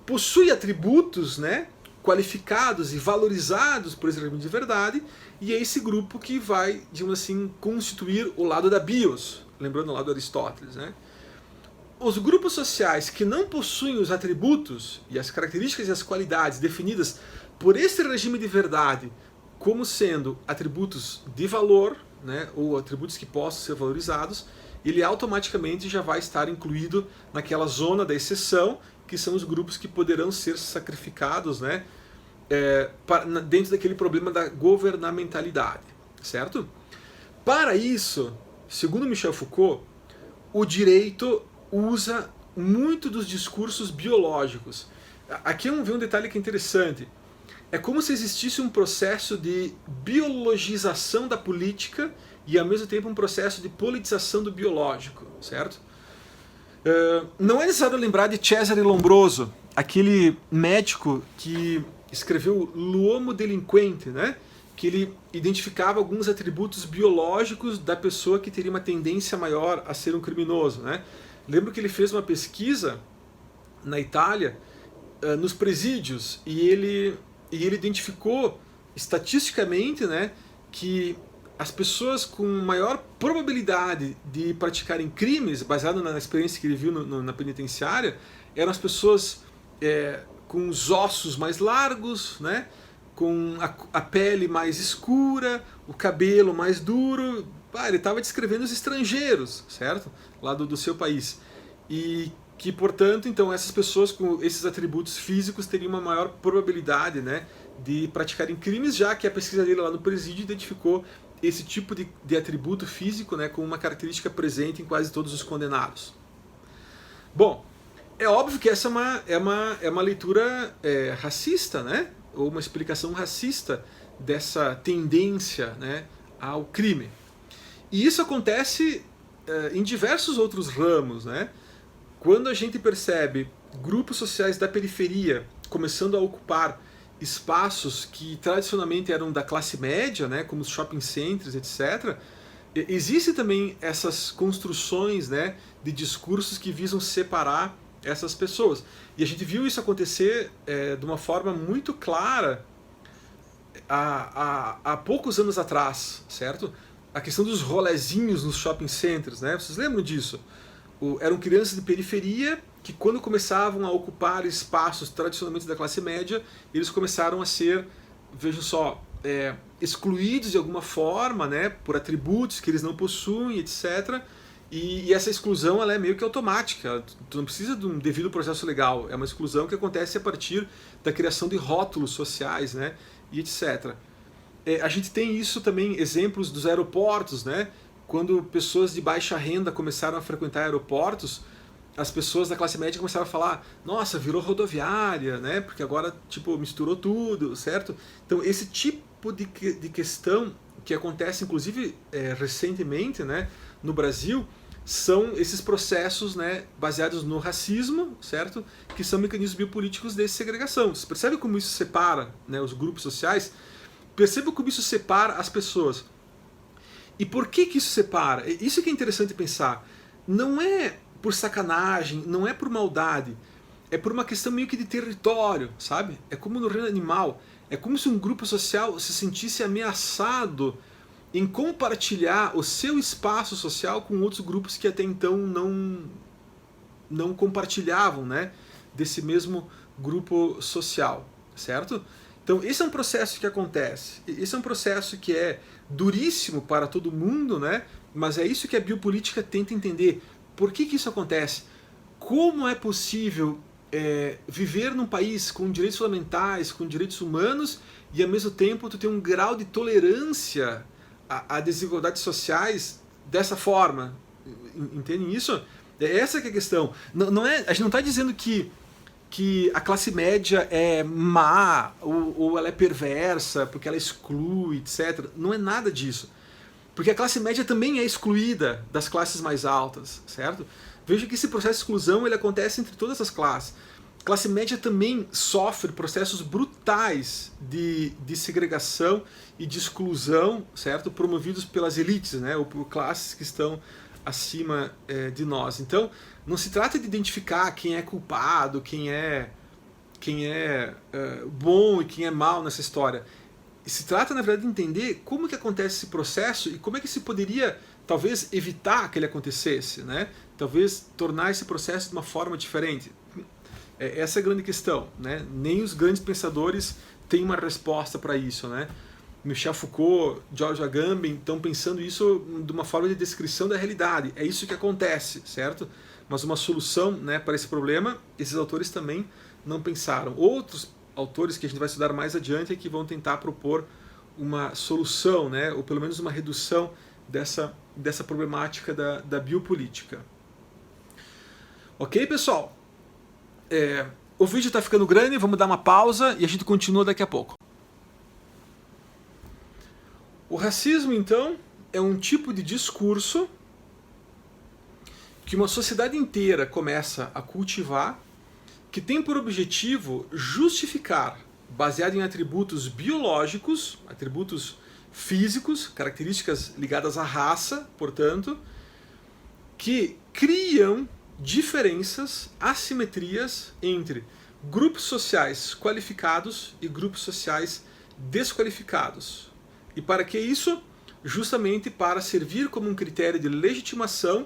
possui atributos, né, qualificados e valorizados por esse regime de verdade, e é esse grupo que vai, digamos assim, constituir o lado da bios, lembrando o lado de Aristóteles, né? os grupos sociais que não possuem os atributos e as características e as qualidades definidas por esse regime de verdade como sendo atributos de valor, né, ou atributos que possam ser valorizados, ele automaticamente já vai estar incluído naquela zona da exceção, que são os grupos que poderão ser sacrificados, né, dentro daquele problema da governamentalidade, certo? Para isso, segundo Michel Foucault, o direito usa muito dos discursos biológicos. Aqui vem um detalhe que é interessante. É como se existisse um processo de biologização da política e, ao mesmo tempo, um processo de politização do biológico, certo? Não é necessário lembrar de Cesare Lombroso, aquele médico que escreveu L'Uomo Delinquente, né? Que ele identificava alguns atributos biológicos da pessoa que teria uma tendência maior a ser um criminoso, né? Lembro que ele fez uma pesquisa na Itália, nos presídios, e ele identificou estatisticamente, né, que as pessoas com maior probabilidade de praticarem crimes, baseado na experiência que ele viu na penitenciária, eram as pessoas com os ossos mais largos, né, com a pele mais escura, o cabelo mais duro. Ele estava descrevendo os estrangeiros, certo? Lá do seu país. E que, portanto, então, essas pessoas com esses atributos físicos teriam uma maior probabilidade, né, de praticarem crimes, já que a pesquisa dele lá no presídio identificou esse tipo de atributo físico, né, como uma característica presente em quase todos os condenados. Bom, é óbvio que essa é uma leitura racista, né, ou uma explicação racista dessa tendência, né, ao crime. E isso acontece em diversos outros ramos, né? Quando a gente percebe grupos sociais da periferia começando a ocupar espaços que tradicionalmente eram da classe média, né, como os shopping centers, etc., existem também essas construções, né, de discursos que visam separar essas pessoas. E a gente viu isso acontecer de uma forma muito clara há poucos anos atrás, certo? A questão dos rolezinhos nos shopping centers, né? Vocês lembram disso? Eram crianças de periferia que, quando começavam a ocupar espaços tradicionalmente da classe média, eles começaram a ser, vejam só, excluídos de alguma forma, né, por atributos que eles não possuem, etc. E essa exclusão, ela é meio que automática. Tu não precisa de um devido processo legal. É uma exclusão que acontece a partir da criação de rótulos sociais, né, e etc. A gente tem isso também, exemplos dos aeroportos, né? Quando pessoas de baixa renda começaram a frequentar aeroportos, as pessoas da classe média começaram a falar: nossa, virou rodoviária, né? Porque agora, tipo, misturou tudo, certo? Então, esse tipo de questão que acontece, inclusive, recentemente, né, no Brasil, são esses processos, né, baseados no racismo, certo? Que são mecanismos biopolíticos de segregação. Você percebe como isso separa, né, os grupos sociais? Perceba como isso separa as pessoas. E por que isso separa? Isso que é interessante pensar. Não é por sacanagem, não é por maldade. É por uma questão meio que de território, sabe? É como no reino animal. É como se um grupo social se sentisse ameaçado em compartilhar o seu espaço social com outros grupos que até então não compartilhavam, né, desse mesmo grupo social, certo? Então, esse é um processo que acontece. Esse é um processo que é duríssimo para todo mundo, né? Mas é isso que a biopolítica tenta entender. Por que isso acontece? Como é possível viver num país com direitos fundamentais, com direitos humanos, e ao mesmo tempo tu ter um grau de tolerância a desigualdades sociais dessa forma? Entendem isso? É essa que é a questão. A gente não está dizendo que a classe média é má ou ela é perversa porque ela exclui, etc. Não é nada disso. Porque a classe média também é excluída das classes mais altas, certo? Veja que esse processo de exclusão ele acontece entre todas as classes. A classe média também sofre processos brutais de segregação e de exclusão, certo? Promovidos pelas elites, né? Ou por classes que estão acima de nós. Então, não se trata de identificar quem é culpado, quem é bom e quem é mal nessa história. Se trata, na verdade, de entender como que acontece esse processo e como é que se poderia talvez evitar que ele acontecesse, né? Talvez tornar esse processo de uma forma diferente. Essa é a grande questão, né? Nem os grandes pensadores têm uma resposta para isso, né? Michel Foucault, George Agamben estão pensando isso de uma forma de descrição da realidade. É isso que acontece, certo? Mas uma solução, né, para esse problema, esses autores também não pensaram. Outros autores que a gente vai estudar mais adiante é que vão tentar propor uma solução, né, ou pelo menos uma redução dessa problemática da biopolítica. Ok, pessoal? O vídeo está ficando grande, vamos dar uma pausa e a gente continua daqui a pouco. O racismo, então, é um tipo de discurso que uma sociedade inteira começa a cultivar, que tem por objetivo justificar, baseado em atributos biológicos, atributos físicos, características ligadas à raça, portanto, que criam diferenças, assimetrias entre grupos sociais qualificados e grupos sociais desqualificados. E para que isso? Justamente para servir como um critério de legitimação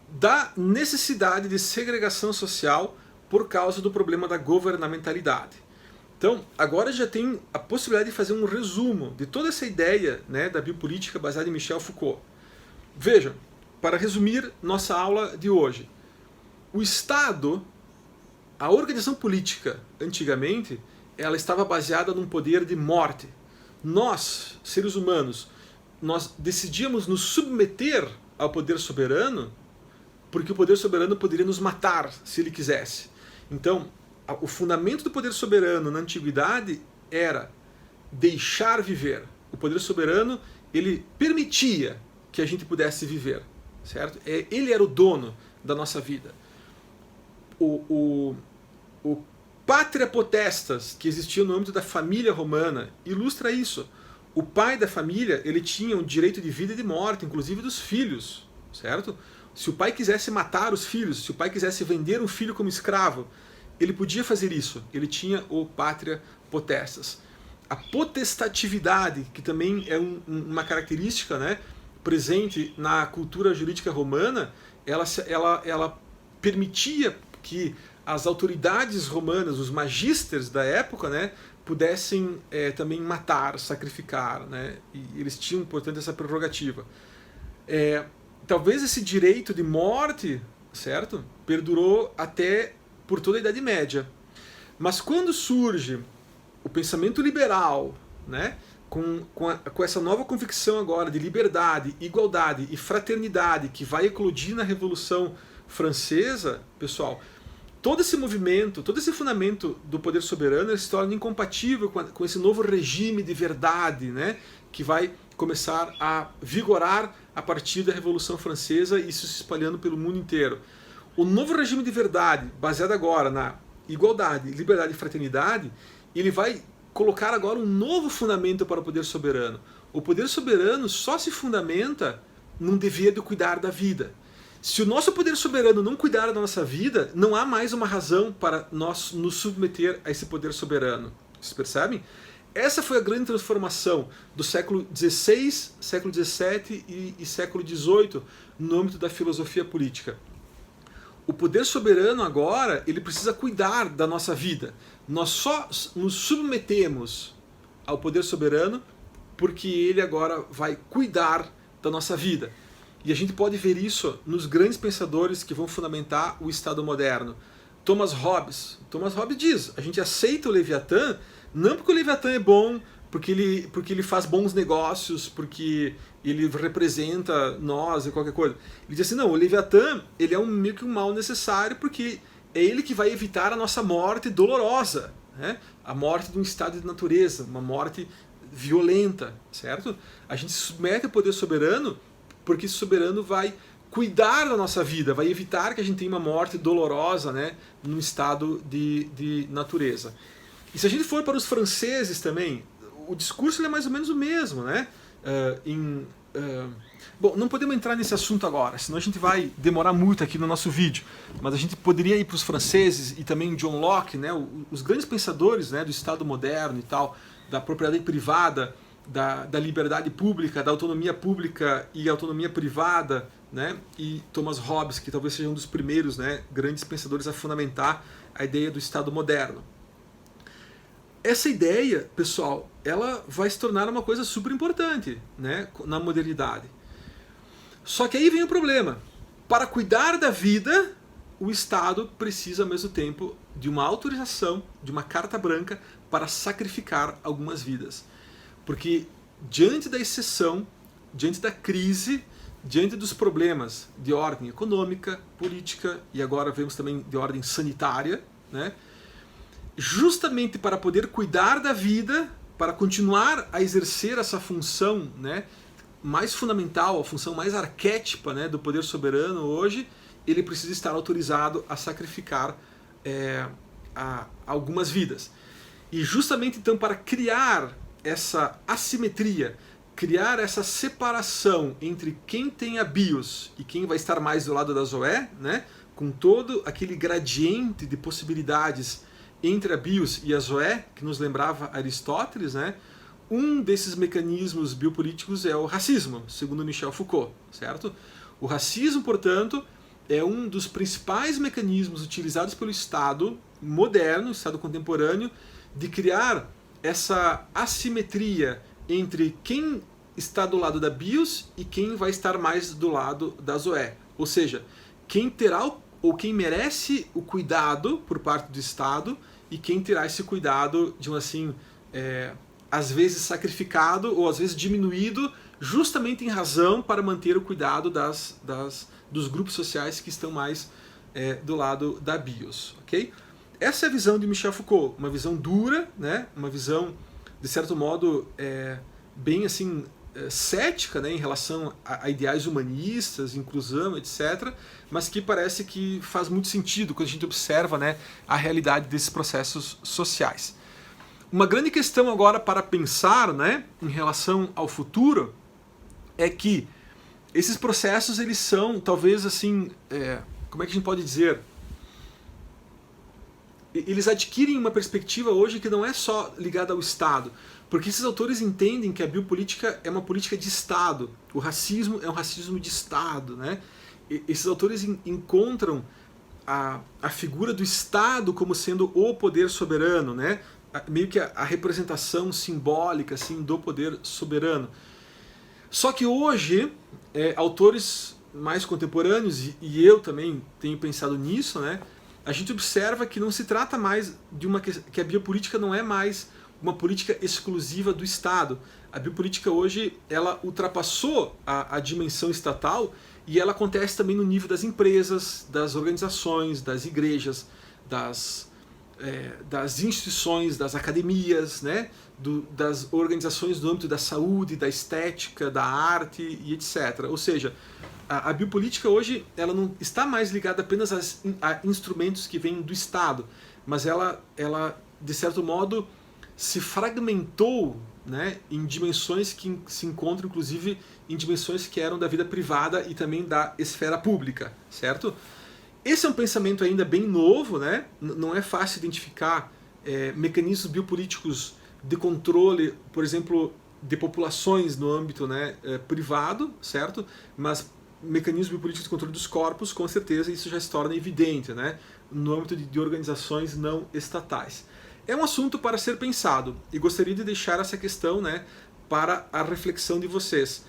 da necessidade de segregação social por causa do problema da governamentalidade. Então, agora já tem a possibilidade de fazer um resumo de toda essa ideia, né, da biopolítica baseada em Michel Foucault. Vejam, para resumir nossa aula de hoje, o Estado, a organização política, antigamente, ela estava baseada num poder de morte. Nós, seres humanos, nós decidíamos nos submeter ao poder soberano porque o poder soberano poderia nos matar se ele quisesse. Então, o fundamento do poder soberano na antiguidade era deixar viver. O poder soberano, ele permitia que a gente pudesse viver, certo? Ele era o dono da nossa vida. O pátria potestas que existia no âmbito da família romana ilustra isso. O pai da família, ele tinha o direito de vida e de morte, inclusive dos filhos, certo? Se o pai quisesse matar os filhos, se o pai quisesse vender um filho como escravo, ele podia fazer isso. Ele tinha o pátria potestas. A potestatividade, que também é uma característica, né, presente na cultura jurídica romana, ela permitia que as autoridades romanas, os magísteres da época, né, pudessem também matar, sacrificar, né, e eles tinham, portanto, essa prerrogativa. Talvez esse direito de morte, certo, perdurou até por toda a Idade Média. Mas quando surge o pensamento liberal, né, com essa nova convicção agora de liberdade, igualdade e fraternidade que vai eclodir na Revolução Francesa, pessoal, todo esse movimento, todo esse fundamento do poder soberano se torna incompatível com esse novo regime de verdade, né, que vai começar a vigorar a partir da Revolução Francesa e isso se espalhando pelo mundo inteiro. O novo regime de verdade, baseado agora na igualdade, liberdade e fraternidade, ele vai colocar agora um novo fundamento para o poder soberano. O poder soberano só se fundamenta num dever de cuidar da vida. Se o nosso poder soberano não cuidar da nossa vida, não há mais uma razão para nós nos submeter a esse poder soberano. Vocês percebem? Essa foi a grande transformação do século XVI, século XVII e século XVIII no âmbito da filosofia política. O poder soberano agora, ele precisa cuidar da nossa vida. Nós só nos submetemos ao poder soberano porque ele agora vai cuidar da nossa vida. E a gente pode ver isso nos grandes pensadores que vão fundamentar o Estado moderno. Thomas Hobbes diz, a gente aceita o Leviatã não porque o Leviatã é bom, porque ele faz bons negócios, porque ele representa nós e qualquer coisa. Ele diz assim, não, o Leviatã ele é meio que um mal necessário porque é ele que vai evitar a nossa morte dolorosa, né? A morte de um estado de natureza, uma morte violenta, certo? A gente se submete ao poder soberano porque esse soberano vai cuidar da nossa vida, vai evitar que a gente tenha uma morte dolorosa, né, num estado de natureza. E se a gente for para os franceses também, o discurso é mais ou menos o mesmo, né? Bom, não podemos entrar nesse assunto agora, senão a gente vai demorar muito aqui no nosso vídeo. Mas a gente poderia ir para os franceses e também John Locke, né? Os grandes pensadores, né, do Estado moderno e tal, da propriedade privada, da liberdade pública, da autonomia pública e autonomia privada, né? E Thomas Hobbes, que talvez seja um dos primeiros, né, grandes pensadores a fundamentar a ideia do Estado moderno. Essa ideia, pessoal, ela vai se tornar uma coisa super importante, né, na modernidade. Só que aí vem o problema. Para cuidar da vida, o Estado precisa, ao mesmo tempo, de uma autorização, de uma carta branca para sacrificar algumas vidas. Porque diante da exceção, diante da crise, diante dos problemas de ordem econômica, política e agora vemos também de ordem sanitária, né, justamente para poder cuidar da vida, para continuar a exercer essa função, né, mais fundamental, a função mais arquétipa, né, do poder soberano hoje, ele precisa estar autorizado a sacrificar algumas vidas. E justamente então para criar essa assimetria, criar essa separação entre quem tem a bios e quem vai estar mais do lado da zoé, né, com todo aquele gradiente de possibilidades entre a bios e a zoé, que nos lembrava Aristóteles, né, um desses mecanismos biopolíticos é o racismo, segundo Michel Foucault, certo? O racismo, portanto, é um dos principais mecanismos utilizados pelo Estado moderno, Estado contemporâneo, de criar essa assimetria entre quem está do lado da bios e quem vai estar mais do lado da zoé. Ou seja, quem terá ou quem merece o cuidado por parte do Estado e quem terá esse cuidado, de assim, às vezes sacrificado ou às vezes diminuído, justamente em razão para manter o cuidado dos grupos sociais que estão mais do lado da bios. Okay? Essa é a visão de Michel Foucault, uma visão dura, né? Uma visão, de certo modo, bem assim, cética, né, em relação a ideais humanistas, inclusão, etc., mas que parece que faz muito sentido quando a gente observa, né, a realidade desses processos sociais. Uma grande questão agora para pensar, né, em relação ao futuro é que esses processos eles são, talvez assim, como é que a gente pode dizer? Eles adquirem uma perspectiva hoje que não é só ligada ao Estado, porque esses autores entendem que a biopolítica é uma política de Estado, o racismo é um racismo de Estado, né? Esses autores encontram a figura do Estado como sendo o poder soberano, né? Meio que a representação simbólica assim, do poder soberano. Só que hoje, autores mais contemporâneos, e eu também tenho pensado nisso, né? A gente observa que não se trata mais de que a biopolítica não é mais uma política exclusiva do Estado. A biopolítica hoje ela ultrapassou a dimensão estatal e ela acontece também no nível das empresas, das organizações, das igrejas, das instituições, das academias, né? Das organizações do âmbito da saúde, da estética, da arte e etc. Ou seja, a biopolítica hoje ela não está mais ligada apenas a instrumentos que vêm do Estado, mas ela de certo modo se fragmentou, né, em dimensões que se encontram inclusive em dimensões que eram da vida privada e também da esfera pública, certo? Esse é um pensamento ainda bem novo, né? Não é fácil identificar mecanismos biopolíticos de controle, por exemplo, de populações no âmbito, né, privado, certo? Mas mecanismos biopolíticos de controle dos corpos, com certeza isso já se torna evidente, né, no âmbito de organizações não estatais. É um assunto para ser pensado e gostaria de deixar essa questão, né, para a reflexão de vocês.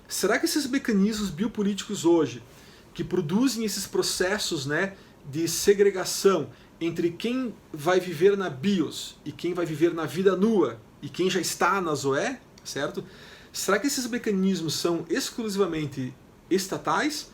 Será que esses mecanismos biopolíticos hoje, que produzem esses processos, né, de segregação entre quem vai viver na bios e quem vai viver na vida nua e quem já está na zoé, certo? Será que esses mecanismos são exclusivamente estatais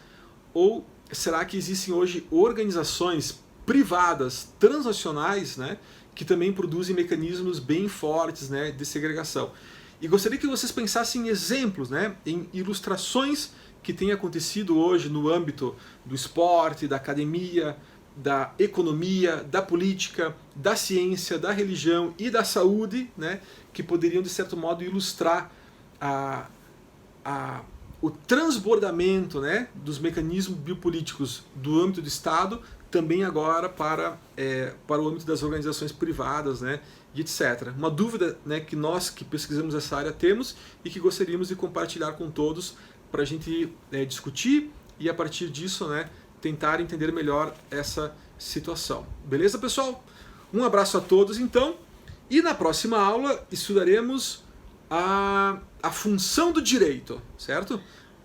ou será que existem hoje organizações privadas transnacionais, né, que também produzem mecanismos bem fortes, né, de segregação? E gostaria que vocês pensassem em exemplos, né, em ilustrações que têm acontecido hoje no âmbito do esporte, da academia, da economia, da política, da ciência, da religião e da saúde, né, que poderiam de certo modo ilustrar o transbordamento, né, dos mecanismos biopolíticos do âmbito do Estado, também agora para o âmbito das organizações privadas, né, e etc. Uma dúvida, né, que nós que pesquisamos essa área temos e que gostaríamos de compartilhar com todos para a gente discutir e a partir disso, né, tentar entender melhor essa situação. Beleza, pessoal? Um abraço a todos, então, e na próxima aula estudaremos a função do direito, certo?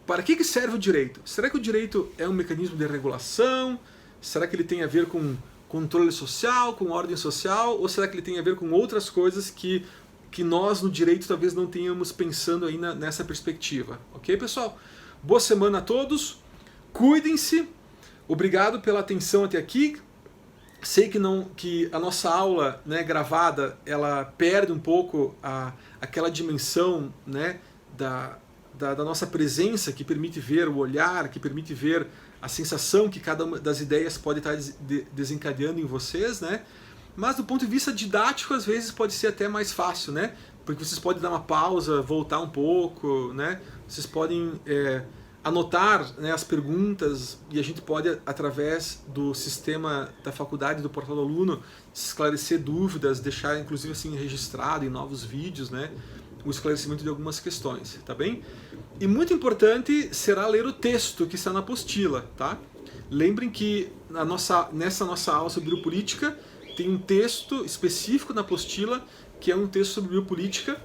Para que serve o direito? Será que o direito é um mecanismo de regulação? Será que ele tem a ver com controle social, com ordem social? Ou será que ele tem a ver com outras coisas que nós no direito talvez não tenhamos pensando ainda nessa perspectiva? Ok, pessoal? Boa semana a todos, cuidem-se, obrigado pela atenção até aqui. Sei que a nossa aula, né, gravada, ela perde um pouco aquela dimensão, né, da nossa presença, que permite ver o olhar, que permite ver a sensação que cada uma das ideias pode estar desencadeando em vocês, né? Mas do ponto de vista didático, às vezes pode ser até mais fácil, né? Porque vocês podem dar uma pausa, voltar um pouco, né? Vocês podem anotar, né, as perguntas e a gente pode, através do sistema da faculdade, do portal do aluno, esclarecer dúvidas, deixar inclusive assim registrado em novos vídeos, né, o esclarecimento de algumas questões, tá bem? E muito importante será ler o texto que está na apostila, tá? Lembrem que nessa nossa aula sobre biopolítica tem um texto específico na apostila que é um texto sobre biopolítica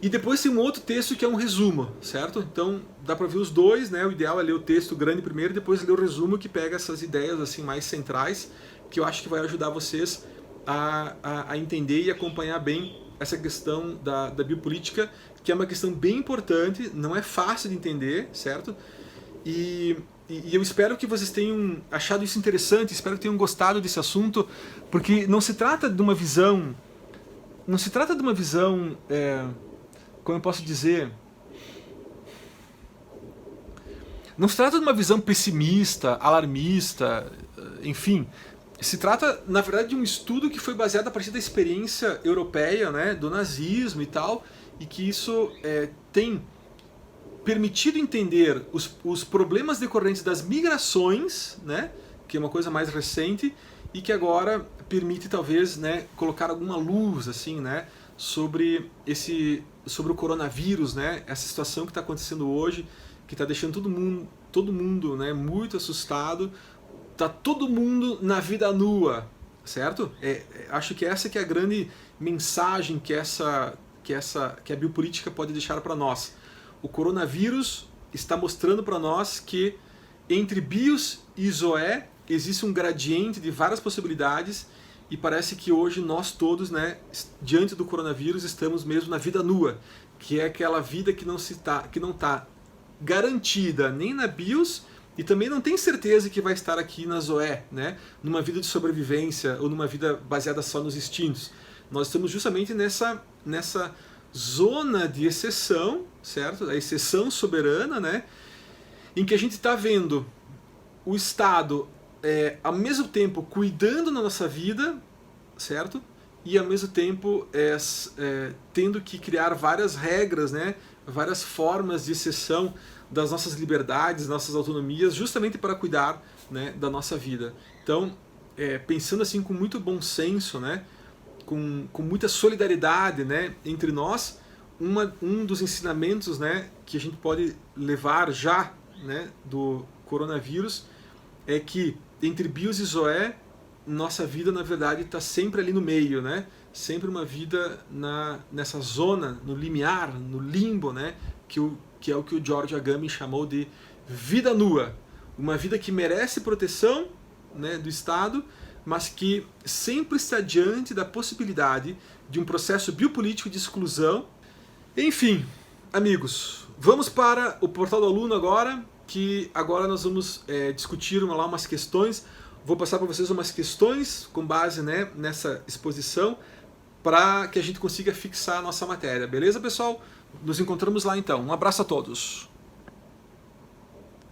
e depois tem um outro texto que é um resumo, certo? Então dá para ver os dois, né? O ideal é ler o texto grande primeiro e depois ler o resumo que pega essas ideias assim mais centrais que eu acho que vai ajudar vocês a entender e acompanhar bem essa questão da biopolítica, que é uma questão bem importante, não é fácil de entender, certo? E eu espero que vocês tenham achado isso interessante, espero que tenham gostado desse assunto, porque não se trata de uma visão, como eu posso dizer, não se trata de uma visão pessimista, alarmista, enfim. Se trata, na verdade, de um estudo que foi baseado a partir da experiência europeia, né, do nazismo e tal, e que isso tem permitido entender os problemas decorrentes das migrações, né, que é uma coisa mais recente, e que agora permite, talvez, né, colocar alguma luz assim, né, sobre o coronavírus, né, essa situação que está acontecendo hoje, que está deixando todo mundo, né, muito assustado. Tá todo mundo na vida nua, certo? Acho que essa que é a grande mensagem que a biopolítica pode deixar para nós. O coronavírus está mostrando para nós que entre bios e zoé existe um gradiente de várias possibilidades e parece que hoje nós todos, né, diante do coronavírus, estamos mesmo na vida nua, que é aquela vida que não está garantida nem na bios e também não tem certeza que vai estar aqui na zoé, né? Numa vida de sobrevivência ou numa vida baseada só nos instintos. Nós estamos justamente nessa zona de exceção, certo? A exceção soberana, né? Em que a gente está vendo o Estado ao mesmo tempo cuidando da nossa vida, certo? E ao mesmo tempo tendo que criar várias regras, né? Várias formas de exceção das nossas liberdades, nossas autonomias, justamente para cuidar, né, da nossa vida. Então, pensando assim com muito bom senso, né, com muita solidariedade, né, entre nós, um dos ensinamentos, né, que a gente pode levar já, né, do coronavírus é que entre bios e zoé, nossa vida na verdade está sempre ali no meio, né, sempre uma vida nessa zona, no limiar, no limbo, né, que é o que o Giorgio Agamben chamou de vida nua. Uma vida que merece proteção, né, do Estado, mas que sempre está diante da possibilidade de um processo biopolítico de exclusão. Enfim, amigos, vamos para o portal do aluno agora, que agora nós vamos discutir umas questões. Vou passar para vocês umas questões com base, né, nessa exposição, para que a gente consiga fixar a nossa matéria. Beleza, pessoal? Nos encontramos lá então. Um abraço a todos.